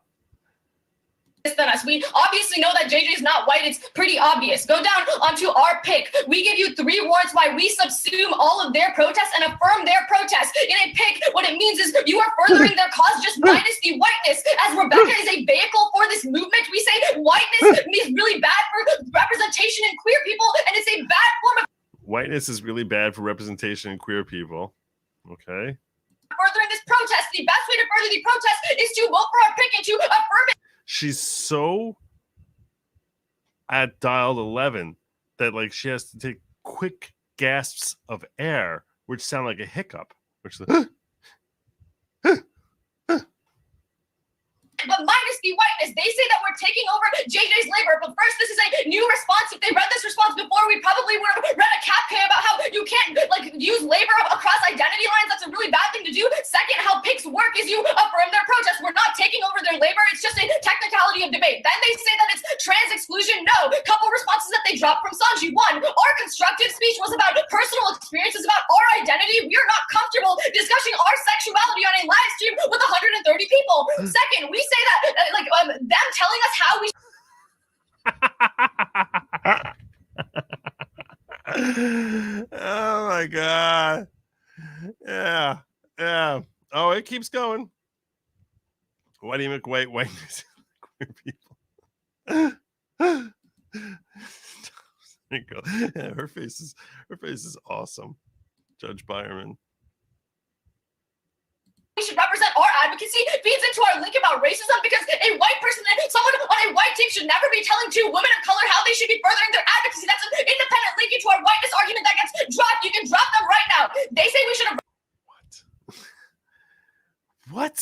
Than us. We obviously know that JJ is not white. It's pretty obvious. Go down onto our pick. We give you 3 warrants why we subsume all of their protests and affirm their protests. In a pick, what it means is you are furthering their cause, just minus the whiteness. As Rebecca is a vehicle for this movement, we say whiteness is really bad for representation and queer people, and it's a bad form of whiteness is really bad for representation in queer people. Okay. Furthering this protest. The best way to further the protest is to vote for our pick and to affirm it. She's so at dialed 11 that like she has to take quick gasps of air, which sound like a hiccup. Which is But minus the whiteness. They say that we're taking over JJ's labor. But first, this is a new response. If they read this response before, we probably would have read a CAPK about how you can't use labor across identity lines. That's a really bad thing to do. Second, how picks work is you affirm their protest. We're not taking over their labor. It's just a technicality of debate. Then they say that it's Trans exclusion? No. Couple responses that they dropped from Sanji. One, our constructive speech was about personal experiences, about our identity. We are not comfortable discussing our sexuality on a live stream with 130 people. Second, we say that them telling us how we Oh my god. Yeah. Yeah. Oh, it keeps going. Why do you make white queer people? There you go. Yeah, her face is awesome. Judge Byerman. we should represent our advocacy feeds into our link about racism, because a white person, someone on a white team, should never be telling two women of color how they should be furthering their advocacy. That's an independent link into our whiteness argument that gets dropped. You can drop them right now. They say we should have What?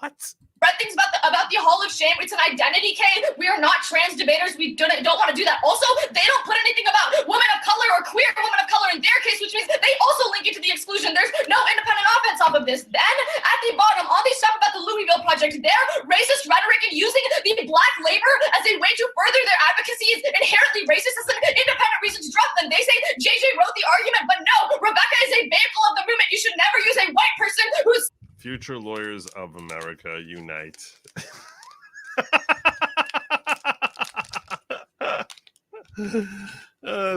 read things about the Hall of Shame. It's an identity, Kay. We are not trans debaters. We don't want to do that. Also, they don't put anything about women of color or queer women of color in their case, which means they also link it to the exclusion. There's no independent offense off of this. Then, at the bottom, all these stuff about the Louisville Project, their racist rhetoric and using the black labor as a way to further their advocacy is inherently racist. It's an independent reason to drop them. They say JJ wrote the argument, but no, Rebecca is a vehicle of the movement. You should never use a white person who's Future lawyers of America, unite.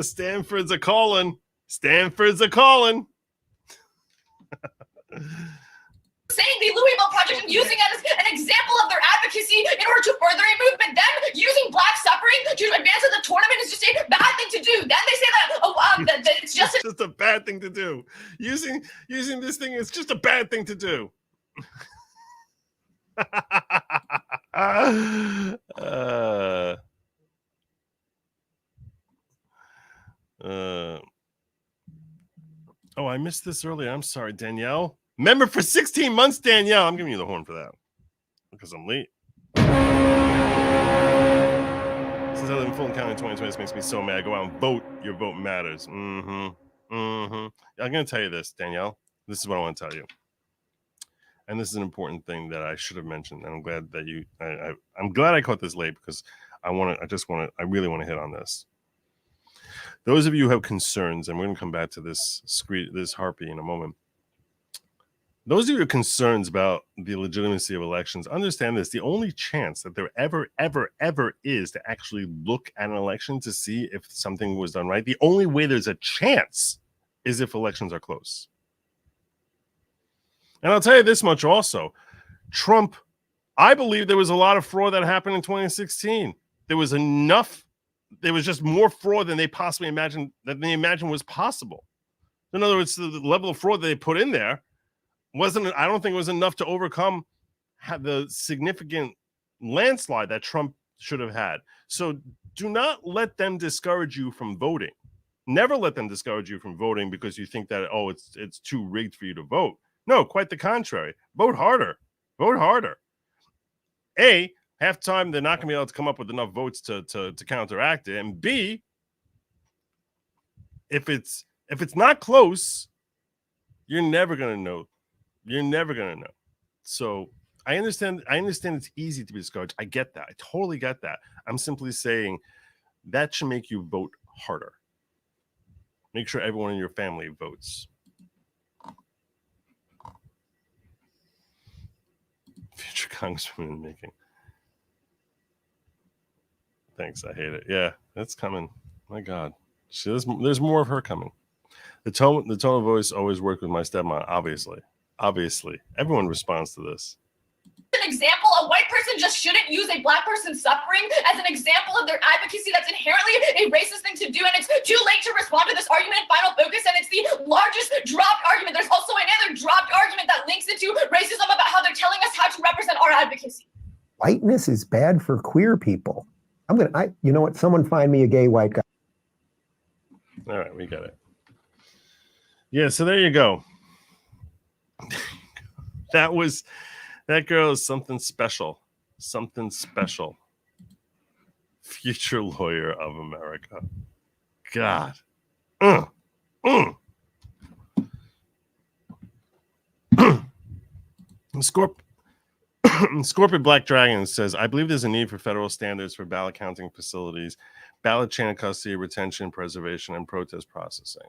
Stanford's a calling. Stanford's a calling. saying the Louisville Project and using it as an example of their advocacy in order to further a movement. Then using black suffering to advance in the tournament is just a bad thing to do. Then they say that, that it's just a bad thing to do. Using this thing is just a bad thing to do. Oh, I missed this earlier. I'm sorry, Danielle. Member for 16 months, Danielle. I'm giving you the horn for that because I'm late. Since I live in Fulton County in 2020, this makes me so mad. Go out and vote. Your vote matters. I'm going to tell you this, Danielle. This is what I want to tell you. And this is an important thing that I should have mentioned. And I'm glad that I'm glad I caught this late because I really want to hit on this. Those of you who have concerns, and we're going to come back to this harpy in a moment. Those of you who have concerns about the legitimacy of elections, understand this. The only chance that there ever is to actually look at an election to see if something was done right, the only way there's a chance is if elections are close. And I'll tell you this much also. Trump, I believe there was a lot of fraud that happened in 2016. There was just more fraud than they possibly imagined, was possible. In other words, the level of fraud that they put in there I don't think it was enough to overcome the significant landslide that Trump should have had. So do not let them discourage you from voting. Never let them discourage you from voting because you think that, it's too rigged for you to vote. No, quite the contrary. Vote harder. Vote harder. A, half the time they're not going to be able to come up with enough votes to counteract it. And B, if it's not close, you're never going to know. You're never going to know. So I understand it's easy to be discouraged. I get that. I totally get that. I'm simply saying that should make you vote harder. Make sure everyone in your family votes. Future Congresswoman making. Thanks. I hate it. Yeah, that's coming. My God. There's more of her coming. The tone of voice always worked with my stepmom, obviously. Obviously, everyone responds to this. an example. A white person just shouldn't use a black person's suffering as an example of their advocacy. That's inherently a racist thing to do, and it's too late to respond to this argument in Final Focus, and it's the largest dropped argument. There's also another dropped argument that links into racism about how they're telling us how to represent our advocacy. Whiteness is bad for queer people. You know what? Someone find me a gay white guy. All right, we got it. Yeah, so there you go. That girl is something special. Something special. Future lawyer of America. God. Scorpion Black Dragon says, I believe there's a need for federal standards for ballot counting facilities, ballot chain of custody, retention, preservation, and protest processing.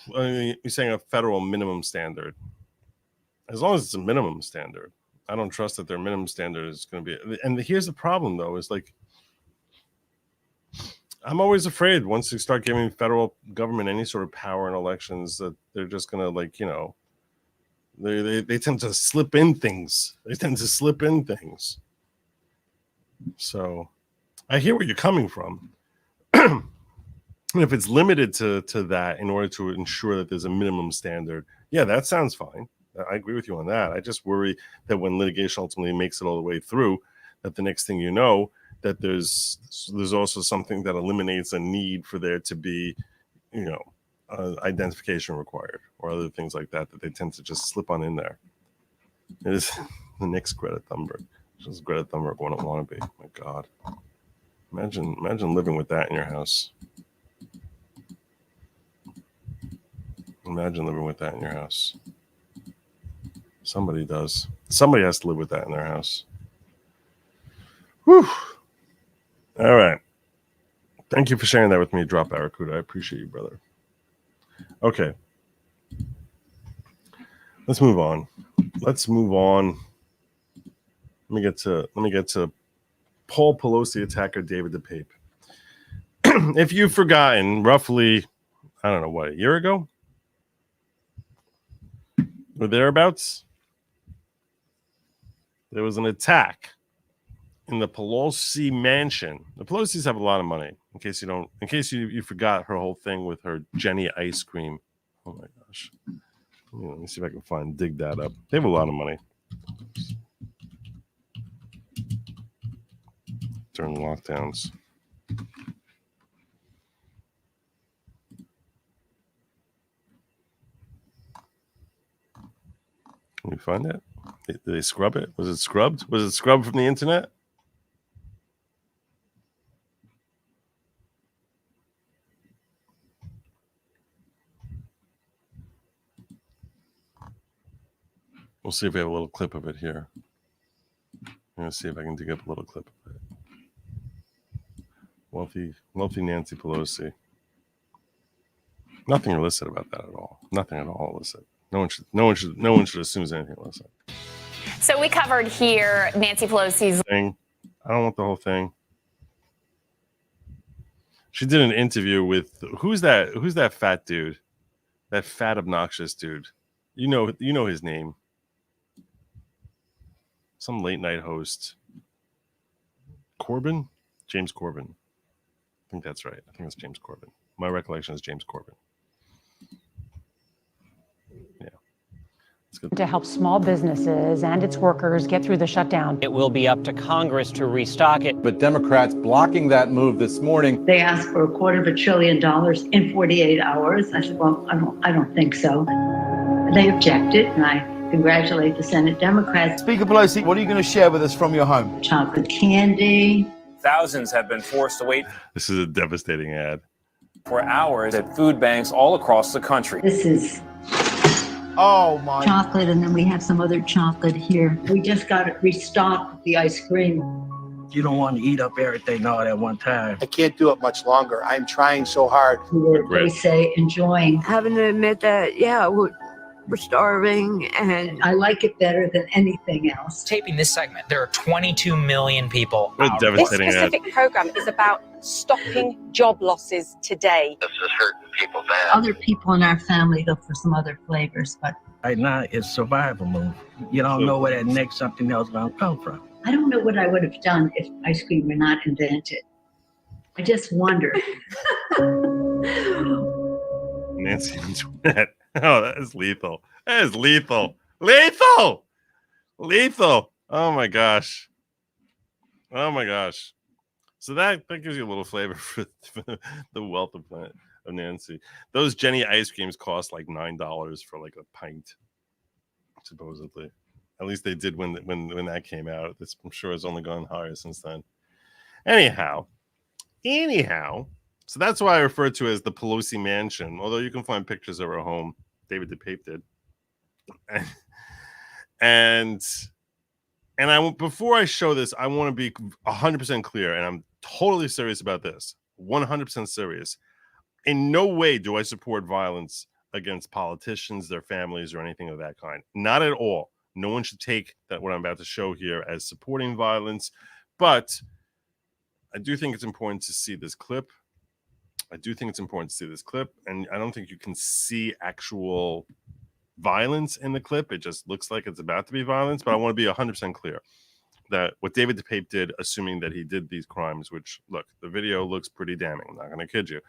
You're saying a federal minimum standard. As long as it's a minimum standard, I don't trust that their minimum standard is going to be. And here's the problem, though, is like, I'm always afraid once you start giving federal government any sort of power in elections that they're just going to, like, you know, they tend to slip in things. So I hear where you're coming from. And if it's limited to that in order to ensure that there's a minimum standard, yeah, that sounds fine. I agree with you on that. I just worry that when litigation ultimately makes it all the way through, that the next thing you know, that there's also something that eliminates a need for there to be, you know, identification required or other things like that they tend to just slip on in there. It is the next Greta Thunberg. Just Greta Thunberg wouldn't want to be. My God. Imagine living with that in your house. Imagine living with that in your house. Somebody does. Somebody has to live with that in their house. Whew. All right. Thank you for sharing that with me, Drop Barracuda. I appreciate you, brother. Okay. Let's move on. Let me get to Paul Pelosi attacker David Depape. If you've forgotten, roughly, I don't know what, a year ago? Or thereabouts? There was an attack in the Pelosi mansion. The Pelosi's have a lot of money. In case you forgot her whole thing with her Jenny ice cream. Oh my gosh. Let me see if I can dig that up. They have a lot of money. During lockdowns. Can you find it? Did they scrub it? Was it scrubbed? Was it scrubbed from the internet? We'll see if we have a little clip of it here. I'm going to see if I can dig up a little clip of it. Wealthy Nancy Pelosi. Nothing illicit about that at all. Nothing at all illicit. No one should assume there's anything illicit. So we covered here Nancy Pelosi's thing. I don't want the whole thing. She did an interview with who's that fat dude? That fat obnoxious dude. You know his name. Some late night host. Corbin? James Corbin. I think that's right. I think it's James Corbin. My recollection is James Corbin. Yeah. To help small businesses and its workers get through the shutdown. It will be up to Congress to restock it. But Democrats blocking that move this morning. They asked for $250 billion in 48 hours. I said, well, I don't think so. They objected, and I congratulate the Senate Democrats. Speaker Pelosi, what are you going to share with us from your home? Chocolate candy. Thousands have been forced to wait. This is a devastating ad. For hours at food banks all across the country. This is chocolate, and then we have some other chocolate here. We just got it restocked with the ice cream. You don't want to eat up everything all at one time. I can't do it much longer. I'm trying so hard. They say enjoying. Having to admit that, we're starving, and I like it better than anything else. Taping this segment, there are 22 million people. This specific program is about stopping job losses today. This is hurting people bad. Other people in our family look for some other flavors, but right now it's survival move. You don't know where that next something else is going to come from. I don't know what I would have done if ice cream were not invented. I just wonder. Nancy Antoinette. Oh, that is lethal. That is lethal. Lethal. Oh my gosh. So that gives you a little flavor for the wealth of Nancy. Those Jenny ice creams cost like $9 for like a pint, supposedly. At least they did when that came out. I'm sure it's only gone higher since then. Anyhow. So that's why I refer to it as the Pelosi mansion. Although you can find pictures of her home. David Depape did. And before I show this, I want to be 100% clear, and I'm totally serious about this. 100% serious. In no way do I support violence against politicians, their families, or anything of that kind. Not at all. No one should take that what I'm about to show here as supporting violence. But I do think it's important to see this clip. And I don't think you can see actual violence in the clip. It just looks like it's about to be violence. But I want to be 100% clear that what David Depape did, assuming that he did these crimes, which, look, the video looks pretty damning. I'm not going to kid you.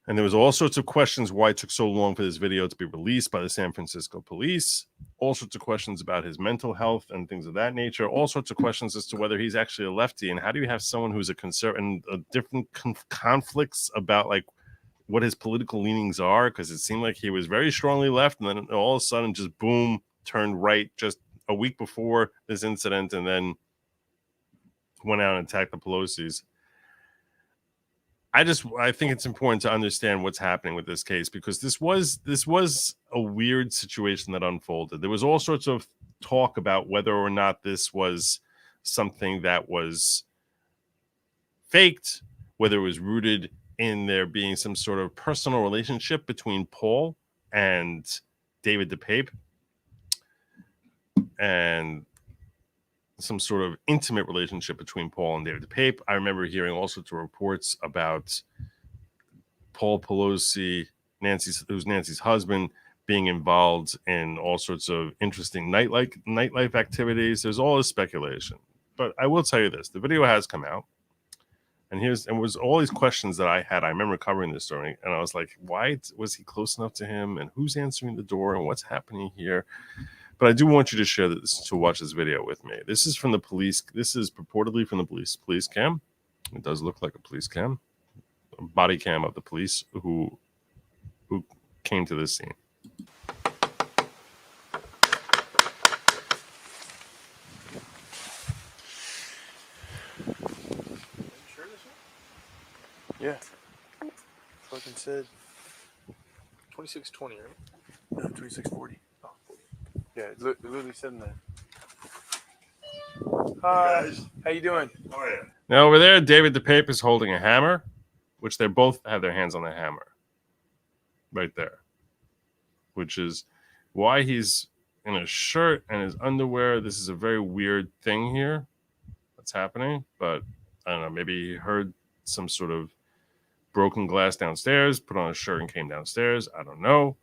And there was all sorts of questions why it took so long for this video to be released by the San Francisco police. All sorts of questions about his mental health and things of that nature. All sorts of questions as to whether he's actually a lefty. And how do you have someone who's a conservative and different conflicts about like what his political leanings are? Because it seemed like he was very strongly left, and then all of a sudden just boom, turned right just a week before this incident, and then went out and attacked the Pelosi's. I think it's important to understand what's happening with this case, because this was a weird situation that unfolded. There was all sorts of talk about whether or not this was something that was faked, whether it was rooted in there being some sort of personal relationship between Paul and David Depape, and some sort of intimate relationship between Paul and David Depape. I remember hearing all sorts of reports about Paul Pelosi, who's Nancy's husband, being involved in all sorts of interesting nightlife activities. There's all this speculation. But I will tell you this, the video has come out. And was all these questions that I had. I remember covering this story, and I was like, why was he close enough to him? And who's answering the door? And what's happening here? But I do want you to share this, to watch this video with me. This is from the police. This is purportedly from the police cam. It does look like a police cam, a body cam of the police who came to this scene. Yeah. Fucking said 2620, right? No, 2640. Oh, 40. Yeah, it literally said in there. Hi, how you doing? Oh, yeah. Now over there, David Depape is holding a hammer, which they both have their hands on the hammer. Right there. Which is why he's in a shirt and his underwear. This is a very weird thing here that's happening. But I don't know, maybe he heard some sort of broken glass downstairs, put on a shirt and came downstairs. I don't know.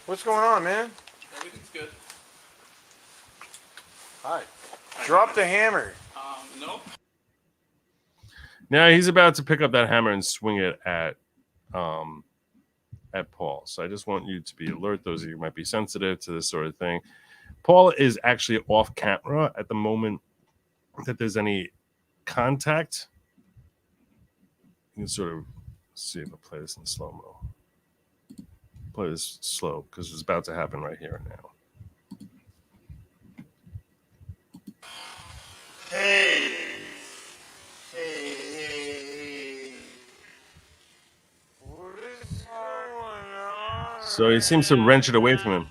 What's going on, man? Everything's good. Hi. Drop the hammer. Nope. Now he's about to pick up that hammer and swing it at Paul. So I just want you to be alert, those of you who might be sensitive to this sort of thing. Paul is actually off camera at the moment that there's any contact. You can sort of see if I play this in slow-mo. Play this slow because it's about to happen right here and now. Hey. What is going on? So he seems to wrench it away from him.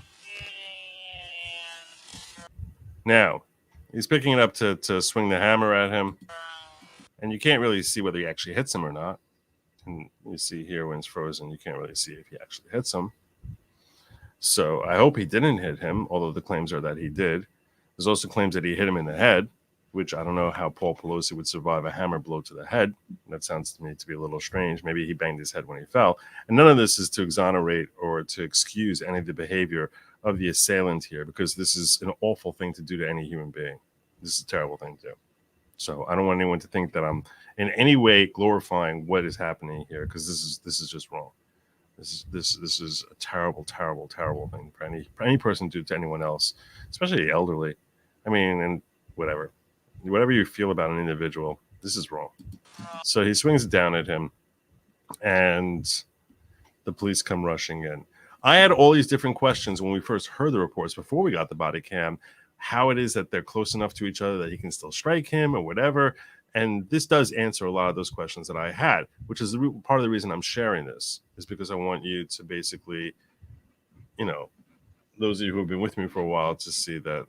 Now, he's picking it up to swing the hammer at him. And you can't really see whether he actually hits him or not. And you see here when it's frozen, you can't really see if he actually hits him. So I hope he didn't hit him, although the claims are that he did. There's also claims that he hit him in the head, which I don't know how Paul Pelosi would survive a hammer blow to the head. That sounds to me to be a little strange. Maybe he banged his head when he fell. And none of this is to exonerate or to excuse any of the behavior of the assailant here, because this is an awful thing to do to any human being. This is a terrible thing to do. So I don't want anyone to think that I'm in any way glorifying what is happening here, because this is just wrong. This is a terrible, terrible, terrible thing for any person to do to anyone else, especially the elderly. I mean, and whatever you feel about an individual, this is wrong. So he swings it down at him, and the police come rushing in. I had all these different questions when we first heard the reports before we got the body cam. How it is that they're close enough to each other that he can still strike him or whatever. And this does answer a lot of those questions that I had, which is part of the reason I'm sharing this, is because I want you to basically, those of you who have been with me for a while to see that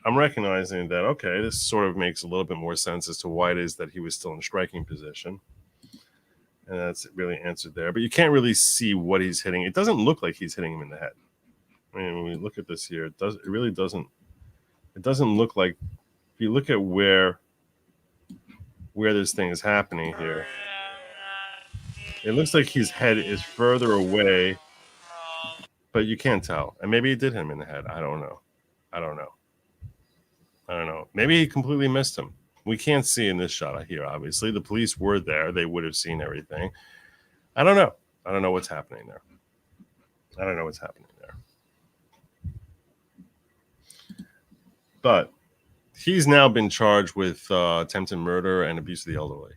I'm recognizing that, okay, this sort of makes a little bit more sense as to why it is that he was still in striking position. And that's really answered there. But you can't really see what he's hitting. It doesn't look like he's hitting him in the head. I mean, when we look at this here, it really doesn't look like, if you look at where this thing is happening here, it looks like his head is further away, but you can't tell. And maybe he did hit him in the head. I don't know. Maybe he completely missed him. We can't see in this shot here, obviously. The police were there. They would have seen everything. I don't know. I don't know what's happening there. But he's now been charged with attempted murder and abuse of the elderly.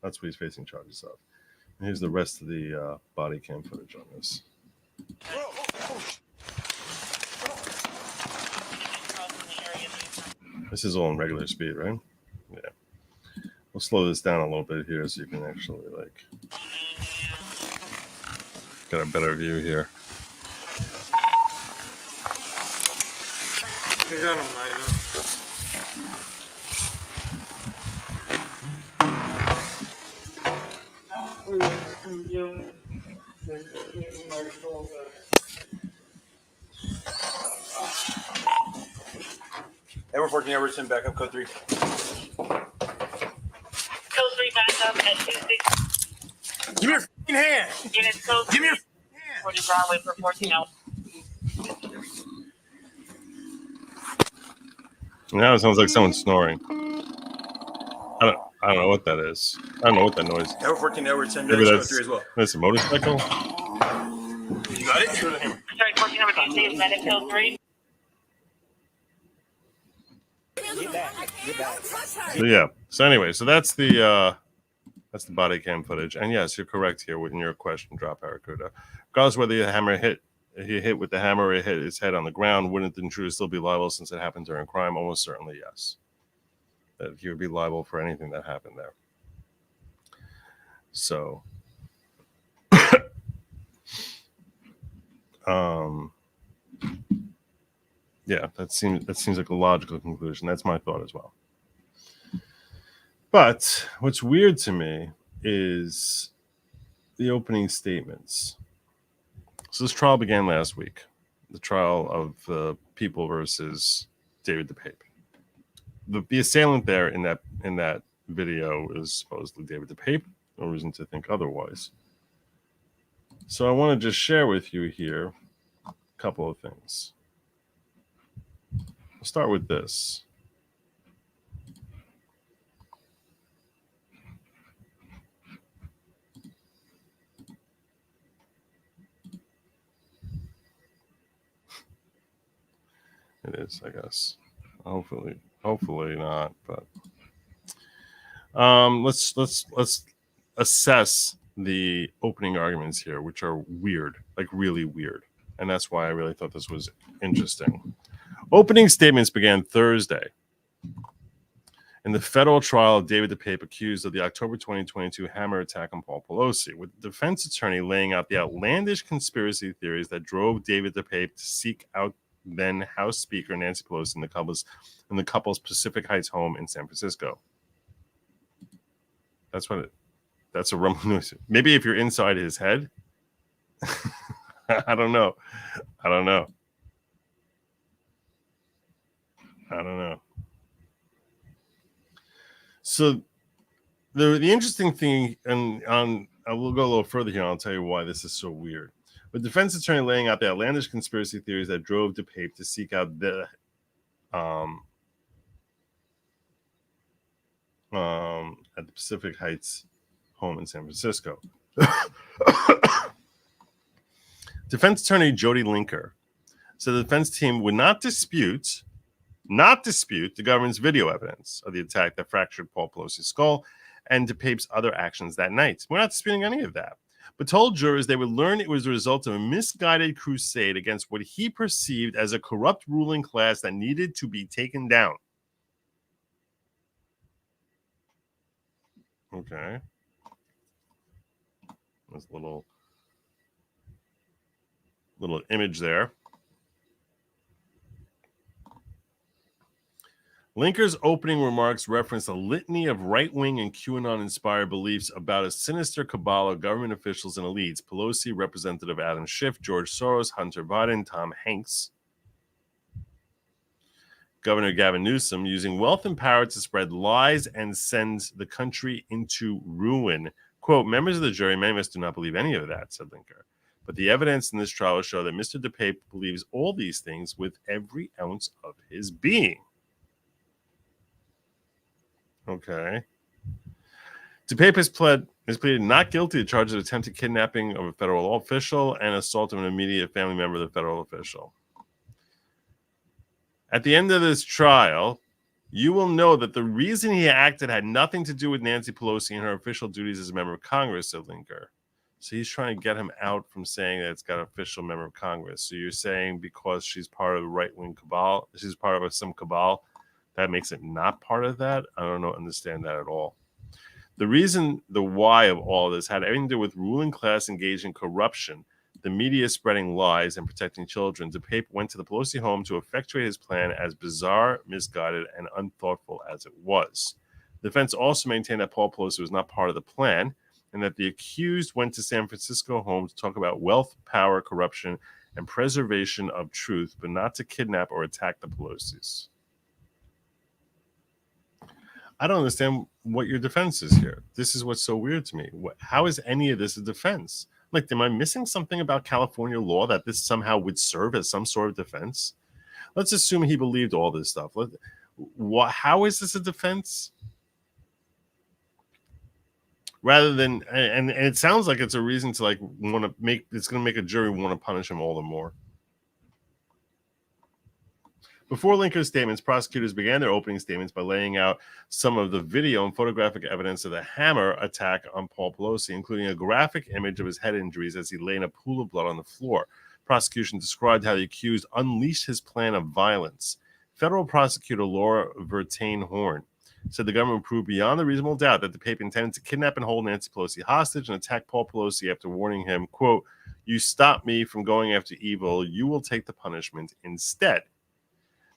That's what he's facing charges of. And here's the rest of the body cam footage on this. This is all in regular speed, right? Yeah. We'll slow this down a little bit here so you can actually get a better view here. Ever 14, Everton, backup code 3. Code 3 backup at 26. Give me your f***ing hand. Units code Give me your 40 Broadway for 14 hours. Now it sounds like someone snoring. I don't know what that is. I don't know what that noise is. Ever 14, Everton, Maybe code 3 as well. that's a motorcycle. You got it? Sorry, 14 Everton, please, medic code 3. So yeah. So anyway, so that's the body cam footage. And yes, you're correct here in your question, Drop Barracuda. Regardless whether he hit with the hammer or he hit his head on the ground, wouldn't the intruder still be liable since it happened during a crime? Almost certainly yes. That he would be liable for anything that happened there. So yeah, that seems like a logical conclusion. That's my thought as well. But what's weird to me is the opening statements. So this trial began last week, the trial of People versus David Depape. The assailant there in that video is supposedly David Depape. No reason to think otherwise. So I want to just share with you here a couple of things. I'll start with this. It is, I guess. Hopefully not. But let's assess the opening arguments here, which are weird, like really weird, and that's why I really thought this was interesting. Opening statements began Thursday in the federal trial of David Depape, accused of the October 2022 hammer attack on Paul Pelosi, with the defense attorney laying out the outlandish conspiracy theories that drove David Depape to seek out then House Speaker Nancy Pelosi in the couple's Pacific Heights home in San Francisco. That's a rumbling noise. Maybe if you're inside his head. I don't know. So the interesting thing, and I will go a little further here, and I'll tell you why this is so weird. With defense attorney laying out the outlandish conspiracy theories that drove Depape to seek out the at the Pacific Heights home in San Francisco. Defense attorney Jody Linker said the defense team would not dispute the government's video evidence of the attack that fractured Paul Pelosi's skull and Depape's other actions that night. We're not disputing any of that, but told jurors they would learn it was the result of a misguided crusade against what he perceived as a corrupt ruling class that needed to be taken down. Okay. There's a little image there. Linker's opening remarks referenced a litany of right-wing and QAnon-inspired beliefs about a sinister cabal of government officials and elites: Pelosi, Representative Adam Schiff, George Soros, Hunter Biden, Tom Hanks, Governor Gavin Newsom, using wealth and power to spread lies and send the country into ruin. Quote, members of the jury, many of us do not believe any of that, said Linker. But the evidence in this trial will show that Mr. Depape believes all these things with every ounce of his being. Okay. Depape has pleaded not guilty to charges of attempted kidnapping of a federal official and assault of an immediate family member of the federal official. At the end of this trial, you will know that the reason he acted had nothing to do with Nancy Pelosi and her official duties as a member of Congress, said Linker. So he's trying to get him out from saying that it's got an official member of Congress. So you're saying because she's part of the right-wing cabal, she's part of some cabal, that makes it not part of that? I don't understand that at all. The reason, the why of all of this had everything to do with ruling class engaged in corruption, the media spreading lies, and protecting children. Depape went to the Pelosi home to effectuate his plan, as bizarre, misguided, and unthoughtful as it was. The defense also maintained that Paul Pelosi was not part of the plan, and that the accused went to San Francisco home to talk about wealth, power, corruption, and preservation of truth, but not to kidnap or attack the Pelosi's. I don't understand what your defense is here. This is what's so weird to me. How is any of this a defense? Like, am I missing something about California law that this somehow would serve as some sort of defense? Let's assume he believed all this stuff. How is this a defense? Rather than, and it sounds like it's a reason to like want to make, it's going to make a jury want to punish him all the more. Before Linker's statements, prosecutors began their opening statements by laying out some of the video and photographic evidence of the hammer attack on Paul Pelosi, including a graphic image of his head injuries as he lay in a pool of blood on the floor. Prosecution described how the accused unleashed his plan of violence. Federal prosecutor Laura Vertain Horn said the government proved beyond a reasonable doubt that Depape intended to kidnap and hold Nancy Pelosi hostage and attack Paul Pelosi after warning him, quote, "You stop me from going after evil, you will take the punishment instead."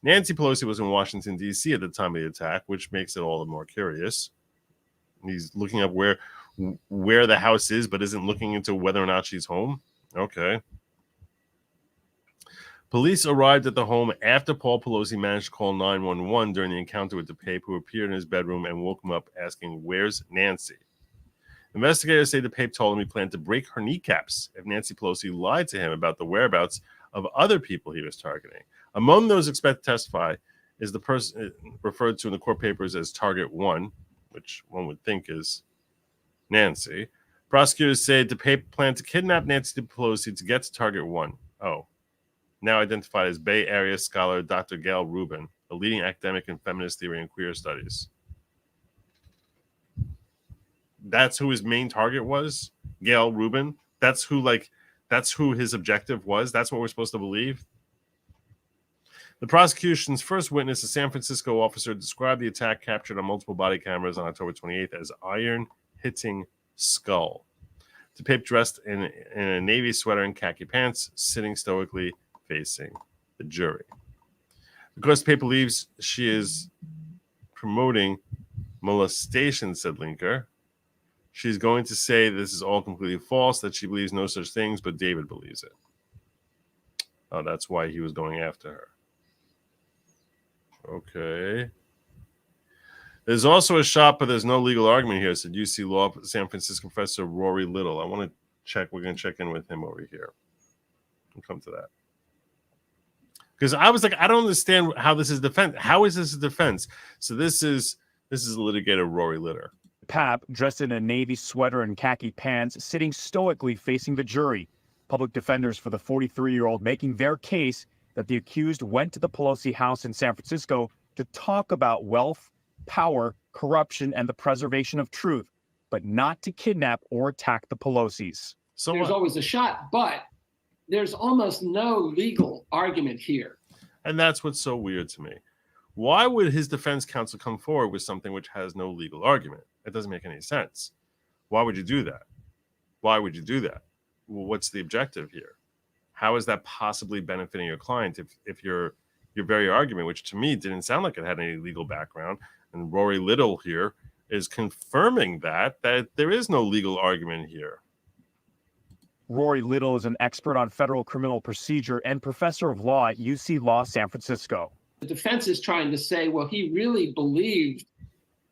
Nancy Pelosi was in Washington, D.C. at the time of the attack, which makes it all the more curious. He's looking up where the house is, but isn't looking into whether or not she's home. Okay. Police arrived at the home after Paul Pelosi managed to call 911 during the encounter with Depape, who appeared in his bedroom and woke him up asking, "Where's Nancy?" Investigators say Depape told him he planned to break her kneecaps if Nancy Pelosi lied to him about the whereabouts of other people he was targeting. Among those expected to testify is the person referred to in the court papers as Target 1, which one would think is Nancy. Prosecutors say Depape planned to kidnap Nancy Pelosi to get to Target 1. Oh. Now identified as Bay Area scholar Dr. Gail Rubin, a leading academic in feminist theory and queer studies. That's who his main target was? Gail Rubin? That's who his objective was? That's what we're supposed to believe? The prosecution's first witness, a San Francisco officer, described the attack captured on multiple body cameras on October 28th as iron-hitting skull. Depape dressed in a navy sweater and khaki pants, sitting stoically facing the jury. Because Depape believes she is promoting molestation, said Linker, she's going to say this is all completely false, that she believes no such things, but David believes it. Oh, that's why he was going after her. Okay. There's also a shot, but there's no legal argument here, said UC Law San Francisco professor Rory Little. I want to check. We're going to check in with him over here. We'll come to that. Because I was like, I don't understand how this is defense. How is this a defense? So this is litigator Rory Litter. Depape, dressed in a navy sweater and khaki pants, sitting stoically facing the jury. Public defenders for the 43-year-old making their case that the accused went to the Pelosi house in San Francisco to talk about wealth, power, corruption, and the preservation of truth, but not to kidnap or attack the Pelosi's. So there's always a shot, but there's almost no legal argument here. And that's what's so weird to me. Why would his defense counsel come forward with something which has no legal argument? It doesn't make any sense. Why would you do that? Why would you do that? Well, what's the objective here? How is that possibly benefiting your client if you're your very argument, which to me didn't sound like it had any legal background. And Rory Little here is confirming that there is no legal argument here. Rory Little is an expert on federal criminal procedure and professor of law at UC Law San Francisco. The defense is trying to say, well, he really believed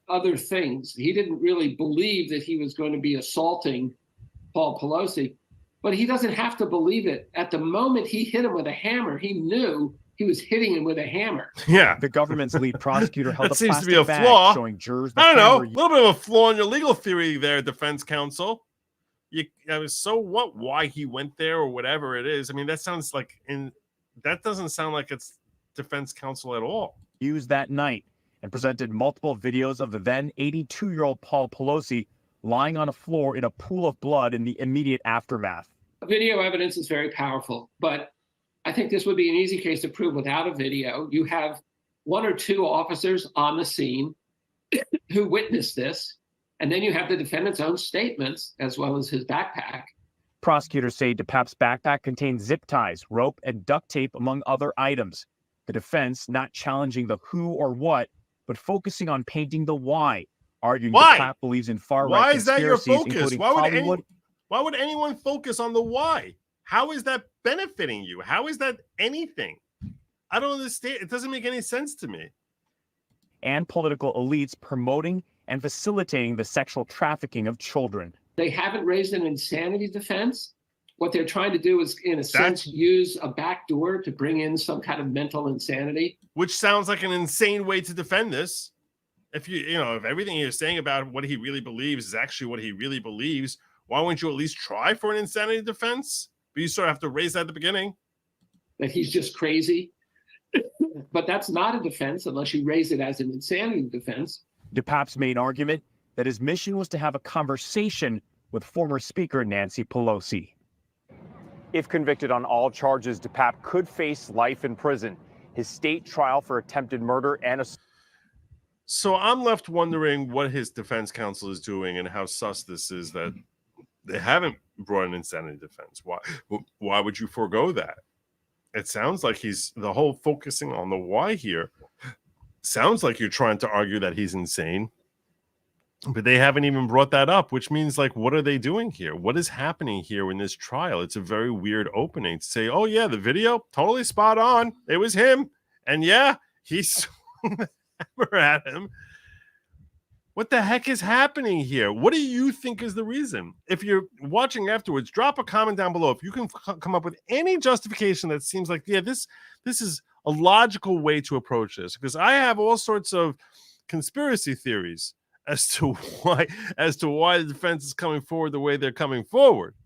other things. He didn't really believe that he was going to be assaulting Paul Pelosi, but he doesn't have to believe it. At the moment he hit him with a hammer, he knew he was hitting him with a hammer. Yeah. The government's lead prosecutor held That a seems to be plastic a bag flaw. showing jurors the I don't know, hammer a little bit of a flaw in your legal theory there, defense counsel. So what? Why he went there or whatever it is? I mean, that doesn't sound like it's defense counsel at all. used that night and presented multiple videos of the then 82-year-old Paul Pelosi lying on a floor in a pool of blood in the immediate aftermath. Video evidence is very powerful, but I think this would be an easy case to prove without a video. You have one or two officers on the scene who witnessed this, and then you have the defendant's own statements as well as his backpack. Prosecutors say Depape's backpack contained zip ties, rope, and duct tape, among other items. The defense not challenging the who or what, but focusing on painting the why, arguing Why? Depape believes in far-right Why is that your conspiracies, focus? including Why would anyone focus on the why? How is that benefiting you? How is that anything? I don't understand. It doesn't make any sense to me. and political elites promoting and facilitating the sexual trafficking of children. They haven't raised an insanity defense. What they're trying to do is, in a sense, use a backdoor to bring in some kind of mental insanity. Which sounds like an insane way to defend this. If if everything you're saying about what he really believes is actually what he really believes, why wouldn't you at least try for an insanity defense? But you sort of have to raise that at the beginning. That he's just crazy. But that's not a defense unless you raise it as an insanity defense. Depape's main argument that his mission was to have a conversation with former Speaker Nancy Pelosi. If convicted on all charges, Depape could face life in prison. His state trial for attempted murder and So I'm left wondering what his defense counsel is doing and how sus this is that they haven't brought an insanity defense. Why would you forego that? It sounds like the whole focusing on the why here sounds like you're trying to argue that he's insane, but they haven't even brought that up, which means, like, what are they doing here? What is happening here in this trial? It's a very weird opening to say, oh yeah, the video, totally spot on. It was him. And yeah, he swung the hammer at him. What the heck is happening here? What do you think is the reason? If you're watching afterwards, drop a comment down below. If you can come up with any justification that seems like, yeah, this is a logical way to approach this, because I have all sorts of conspiracy theories as to why the defense is coming forward the way they're coming forward.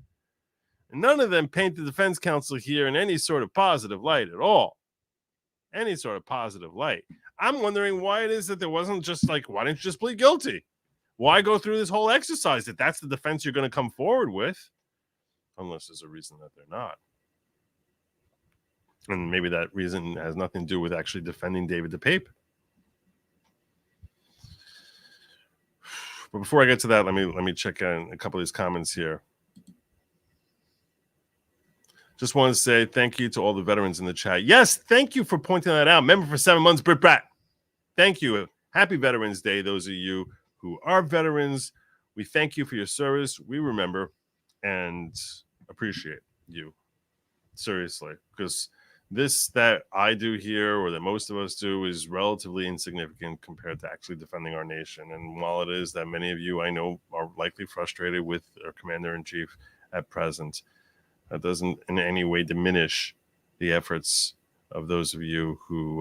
And none of them paint the defense counsel here in any sort of positive light at all. Any sort of positive light. I'm wondering why it is that there wasn't just like, why didn't you just plead guilty? Why go through this whole exercise if that's the defense you're going to come forward with? Unless there's a reason that they're not. And maybe that reason has nothing to do with actually defending David Depape. But before I get to that, let me check in a couple of these comments here. Just want to say thank you to all the veterans in the chat. Yes, thank you for pointing that out. Member for 7 months, Britt Bratt. Thank you. Happy Veterans Day, those of you who are veterans. We thank you for your service. We remember and appreciate you. Seriously. Because this that I do here, or that most of us do, is relatively insignificant compared to actually defending our nation. And while it is that many of you I know are likely frustrated with our commander-in-chief at present, that doesn't in any way diminish the efforts of those of you who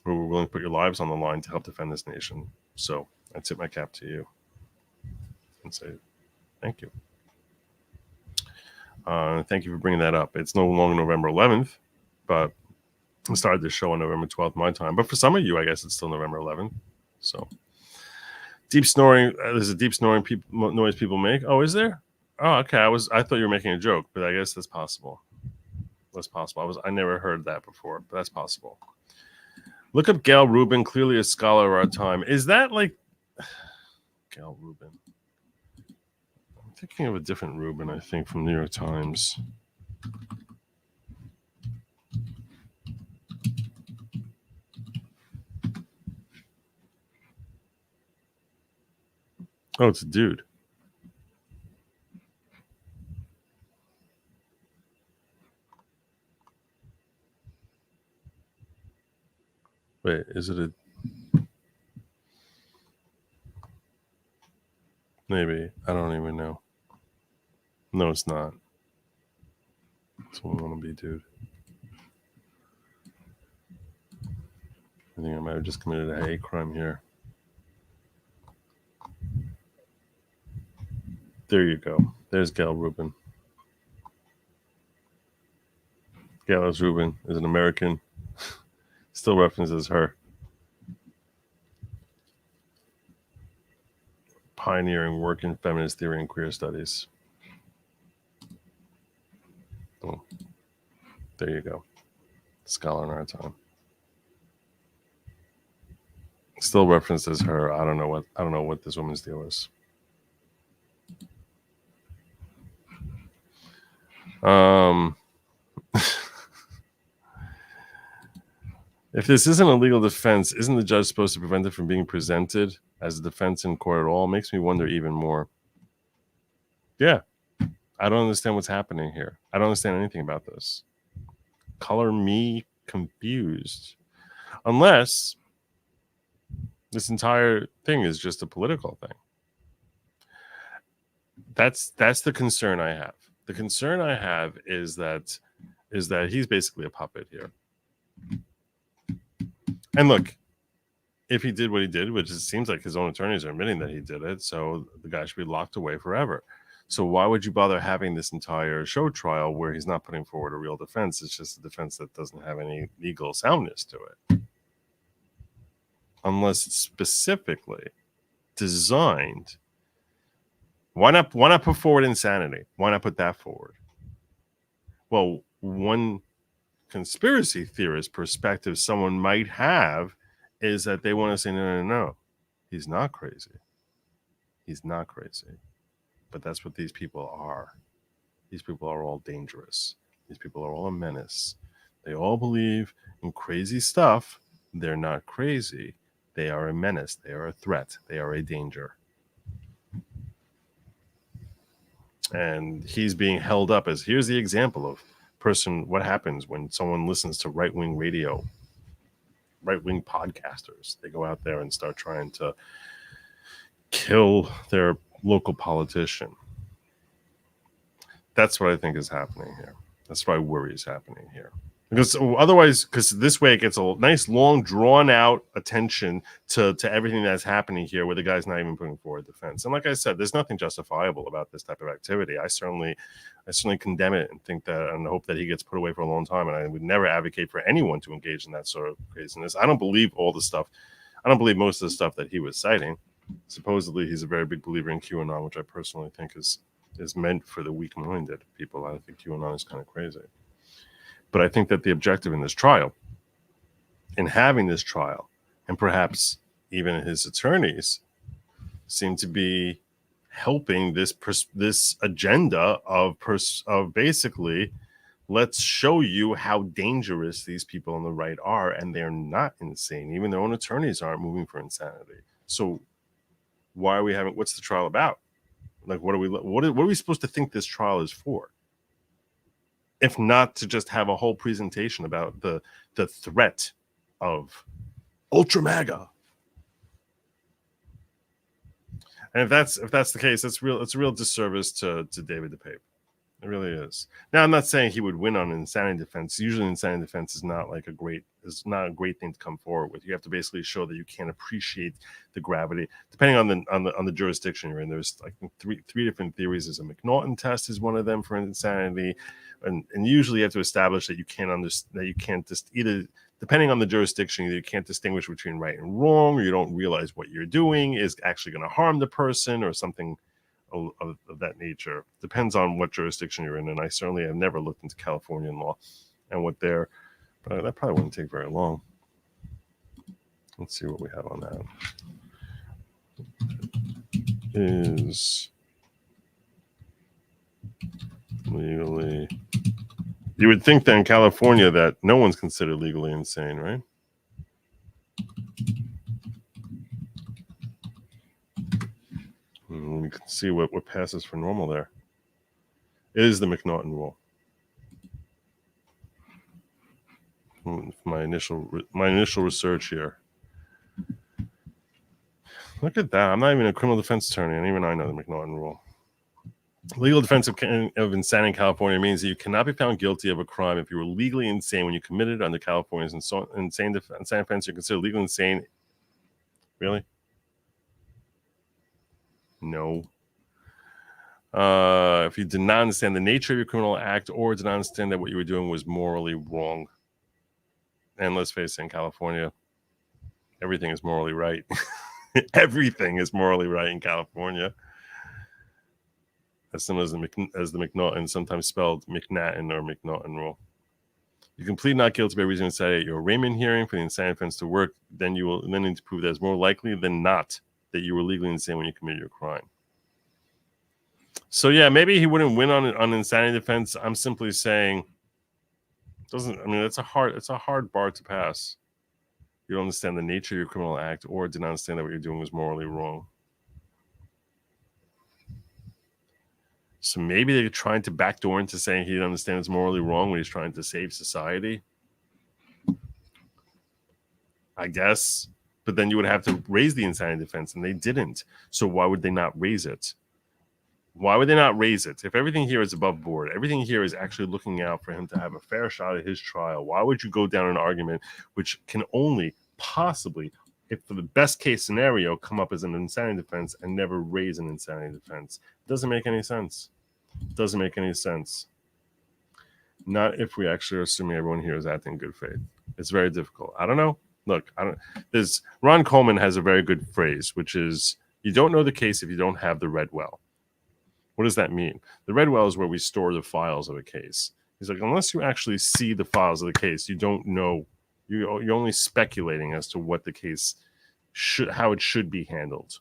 were willing to put your lives on the line to help defend this nation. So I tip my cap to you and say thank you. Thank you for bringing that up. It's no longer November 11th, but I started this show on November 12th my time. But for some of you, I guess it's still November 11th. So deep snoring. There's a deep snoring noise people make. Oh, is there? Oh, okay. I thought you were making a joke, but I guess that's possible. That's possible. I never heard that before, but that's possible. Look up Gail Rubin, clearly a scholar of our time. Is that like Gail Rubin? I'm thinking of a different Rubin, I think, from New York Times. Oh, it's a dude. Wait, is it a... Maybe. I don't even know. No, it's not. It's what I want to be, dude. I think I might have just committed a hate crime here. There you go. There's Gail Rubin. Gail S. Rubin is an American. Still references her. Pioneering work in feminist theory and queer studies. Oh, there you go. Scholar in our time. Still references her. I don't know what this woman's deal is. If this isn't a legal defense, isn't the judge supposed to prevent it from being presented as a defense in court at all? It makes me wonder even more. Yeah. I don't understand what's happening here. I don't understand anything about this. Color me confused. Unless this entire thing is just a political thing. That's the concern I have. The concern I have is that he's basically a puppet here. And look, if he did what he did, which it seems like his own attorneys are admitting that he did it, so the guy should be locked away forever. So why would you bother having this entire show trial where he's not putting forward a real defense? It's just a defense that doesn't have any legal soundness to it. Unless it's specifically designed. Why not put forward insanity? Why not put that forward? Well, one conspiracy theorist perspective someone might have is that they want to say, no, he's not crazy. He's not crazy. But that's what these people are. These people are all dangerous. These people are all a menace. They all believe in crazy stuff. They're not crazy. They are a menace. They are a threat. They are a danger. And he's being held up as, here's the example of what happens when someone listens to right-wing radio, right-wing podcasters. They go out there and start trying to kill their local politician. That's what I think is happening here. That's what I worry is happening here. Because this way it gets a nice, long, drawn-out attention to everything that's happening here, where the guy's not even putting forward defense. And like I said, there's nothing justifiable about this type of activity. I certainly condemn it and think that, and hope that he gets put away for a long time. And I would never advocate for anyone to engage in that sort of craziness. I don't believe all the stuff. I don't believe most of the stuff that he was citing. Supposedly, he's a very big believer in QAnon, which I personally think is meant for the weak-minded people. I think QAnon is kind of crazy. But I think that the objective in this trial, in having this trial, and perhaps even his attorneys, seem to be helping this agenda of basically, let's show you how dangerous these people on the right are, and they're not insane. Even their own attorneys aren't moving for insanity. So why are we having? What's the trial about? Like, what are we supposed to think this trial is for? If not to just have a whole presentation about the threat of Ultra MAGA. And if that's the case, it's a real disservice to David Depape. It really is. Now, I'm not saying he would win on an insanity defense. Usually, insanity defense is not a great thing to come forward with. You have to basically show that you can't appreciate the gravity, depending on the jurisdiction you're in. There's like three different theories. There's a McNaughton test is one of them for insanity, and usually you have to establish that you can't just either, depending on the jurisdiction, you can't distinguish between right and wrong, or you don't realize what you're doing is actually going to harm the person, or something of that nature. Depends on what jurisdiction you're in, and I certainly have never looked into Californian law and what they're, but that probably wouldn't take very long. Let's see what we have on that. Is legally, you would think that in California that no one's considered legally insane, right? You can see what passes for normal there. It is the McNaughton rule. My initial research here. Look at that. I'm not even a criminal defense attorney, and even I know the McNaughton rule. Legal defense of insanity in California means that you cannot be found guilty of a crime if you were legally insane when you committed it under California's insane offense. You're considered legally insane. Really? No. If you did not understand the nature of your criminal act or did not understand that what you were doing was morally wrong. And let's face it, in California, everything is morally right. Everything is morally right in California. As similar as the McNaughton, sometimes spelled McNaughton or McNaughton rule. You can plead not guilty by reason of insanity at your arraignment hearing for the insanity offense to work. Then you will need to prove that it's more likely than not that you were legally insane when you committed your crime. So yeah, maybe he wouldn't win on insanity defense. I'm simply saying, it's a hard bar to pass. You don't understand the nature of your criminal act or did not understand that what you're doing was morally wrong. So maybe they're trying to backdoor into saying he didn't understand it's morally wrong when he's trying to save society. I guess. But then you would have to raise the insanity defense, and they didn't. So why would they not raise it? Why would they not raise it? If everything here is above board, everything here is actually looking out for him to have a fair shot at his trial, why would you go down an argument which can only possibly, if for the best case scenario, come up as an insanity defense and never raise an insanity defense? It doesn't make any sense. It doesn't make any sense. Not if we actually are assuming everyone here is acting in good faith. It's very difficult. I don't know. Look, Ron Coleman has a very good phrase, which is, you don't know the case if you don't have the red well. What does that mean? The red well is where we store the files of a case. He's like, unless you actually see the files of the case, you don't know. You're only speculating as to what the case how it should be handled.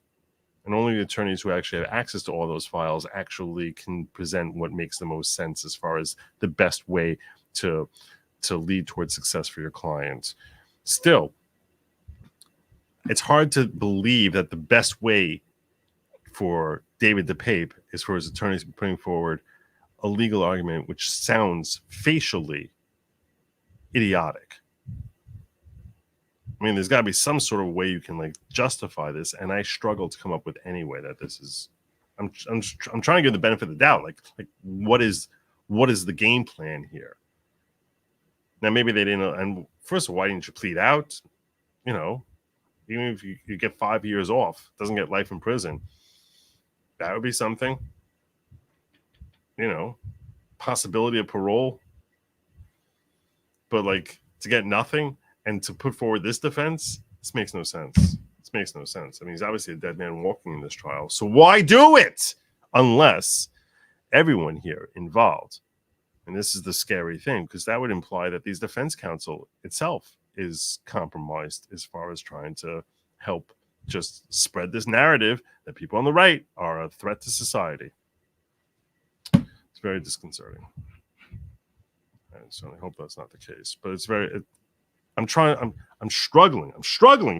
And only the attorneys who actually have access to all those files actually can present what makes the most sense as far as the best way to lead towards success for your client. Still, it's hard to believe that the best way for David Depape is for his attorneys to be putting forward a legal argument which sounds facially idiotic. I mean, there's got to be some sort of way you can justify this, and I struggle to come up with any way that this is. I'm trying to give the benefit of the doubt. Like what is the game plan here? Now maybe they didn't. And first of all, why didn't you plead out? Even if you get 5 years off, doesn't get life in prison. That would be something. Possibility of parole. But to get nothing and to put forward this defense, this makes no sense. This makes no sense. I mean, he's obviously a dead man walking in this trial. So why do it? Unless everyone here involved, and this is the scary thing, because that would imply that these defense counsel itself is compromised as far as trying to help just spread this narrative that people on the right are a threat to society. It's very disconcerting. I certainly hope that's not the case, but it's very. I'm struggling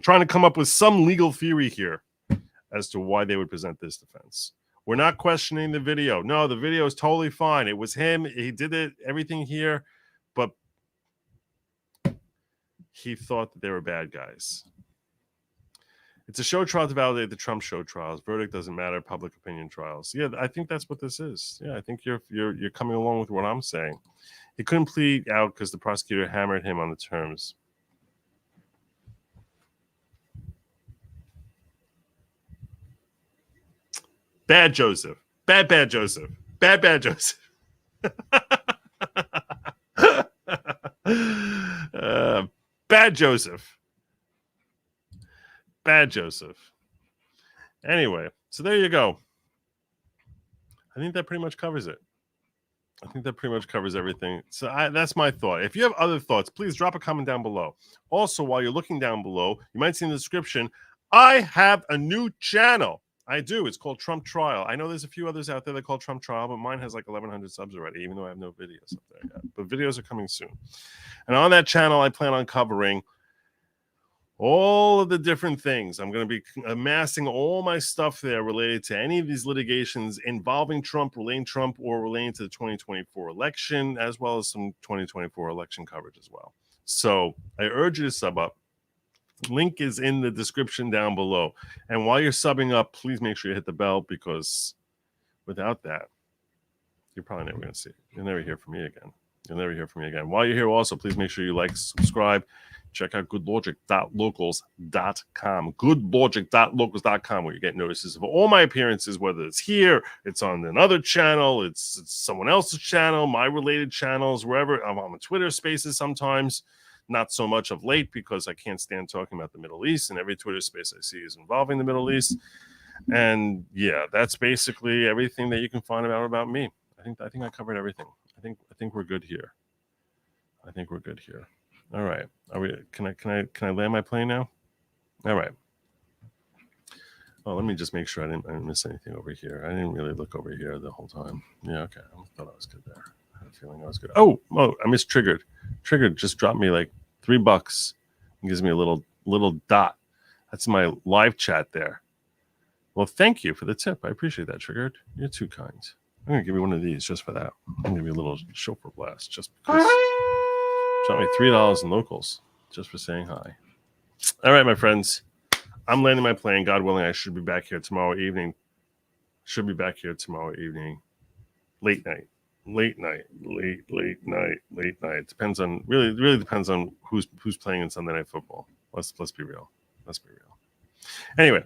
trying to come up with some legal theory here as to why they would present this defense. We're not questioning the video. No, the video is totally fine. It was him. He did it, everything here, but he thought that they were bad guys. It's a show trial to validate the Trump show trials. Verdict doesn't matter. Public opinion trials. Yeah, I think that's what this is. Yeah, I think you're coming along with what I'm saying. He couldn't plead out because the prosecutor hammered him on the terms. Bad Joseph. Bad Joseph. Bad Joseph. Bad Joseph. Bad Joseph. Anyway, so there you go. I think that pretty much covers it. I think that pretty much covers everything. So that's my thought. If you have other thoughts, please drop a comment down below. Also, while you're looking down below, you might see in the description, I have a new channel. I do. It's called Trump Trial. I know there's a few others out there that call Trump Trial, but mine has 1,100 subs already, even though I have no videos up there yet. But videos are coming soon. And on that channel, I plan on covering all of the different things. I'm going to be amassing all my stuff there related to any of these litigations involving Trump, relating Trump, or relating to the 2024 election, as well as some 2024 election coverage as well. So I urge you to sub up. Link is in the description down below. And while you're subbing up, please make sure you hit the bell, because without that, you're probably never going to see it. You'll never hear from me again. You'll never hear from me again. While you're here also, please make sure you like, subscribe. Check out goodlogic.locals.com. Goodlogic.locals.com, where you get notices of all my appearances, whether it's here, it's on another channel, it's someone else's channel, my related channels, wherever. I'm on the Twitter spaces sometimes. Not so much of late, because I can't stand talking about the Middle East, and every Twitter space I see is involving the Middle East. And yeah, that's basically everything that you can find out about me. I think I covered everything. I think we're good here. I think we're good here. All right. Are we? Can I land my plane now? All right. Oh, let me just make sure I didn't miss anything over here. I didn't really look over here the whole time. Yeah. Okay. I thought I was good there. I had a feeling I was good. Oh, I missed Triggered. Triggered just dropped me like $3. It gives me a little dot. That's my live chat there. Well, thank you for the tip. I appreciate that, Triggered. You're too kind. I'm going to give you one of these just for that. I'm going to give you a little chauffeur blast just because. Shot me $3 in locals just for saying hi. All right, my friends. I'm landing my plane. God willing, I should be back here tomorrow evening. Late night. Depends on really depends on who's playing in Sunday Night Football. Let's be real. Anyway,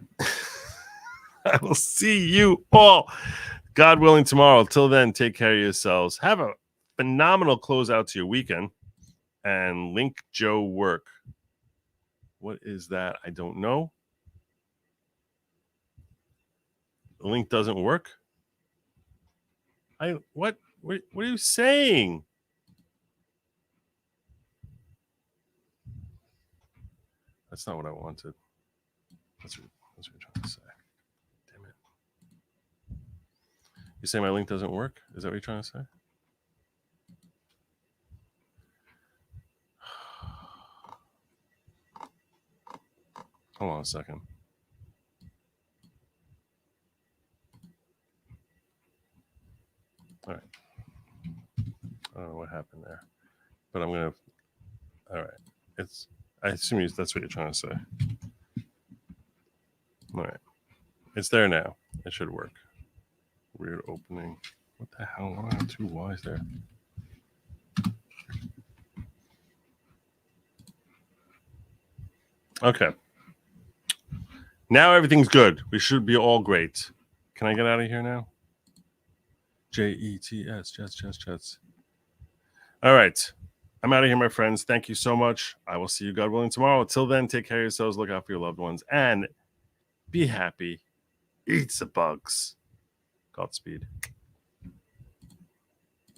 I will see you all, God willing, tomorrow. Till then, take care of yourselves. Have a phenomenal closeout to your weekend. And Link Joe work. What is that? I don't know. The link doesn't work. What are you saying? That's not what I wanted. That's what you're trying to say. Damn it. You say my link doesn't work? Is that what you're trying to say? Hold on a second. All right. I don't know what happened there, but I'm going to. All right. I assume that's what you're trying to say. All right. It's there now. It should work. Weird opening. What the hell? Why are 2 Y's there? Okay. Now everything's good. We should be all great. Can I get out of here now? JETS, Jets. All right. I'm out of here, my friends. Thank you so much. I will see you, God willing, tomorrow. Till then, take care of yourselves. Look out for your loved ones. And be happy. Eat some bugs. Godspeed.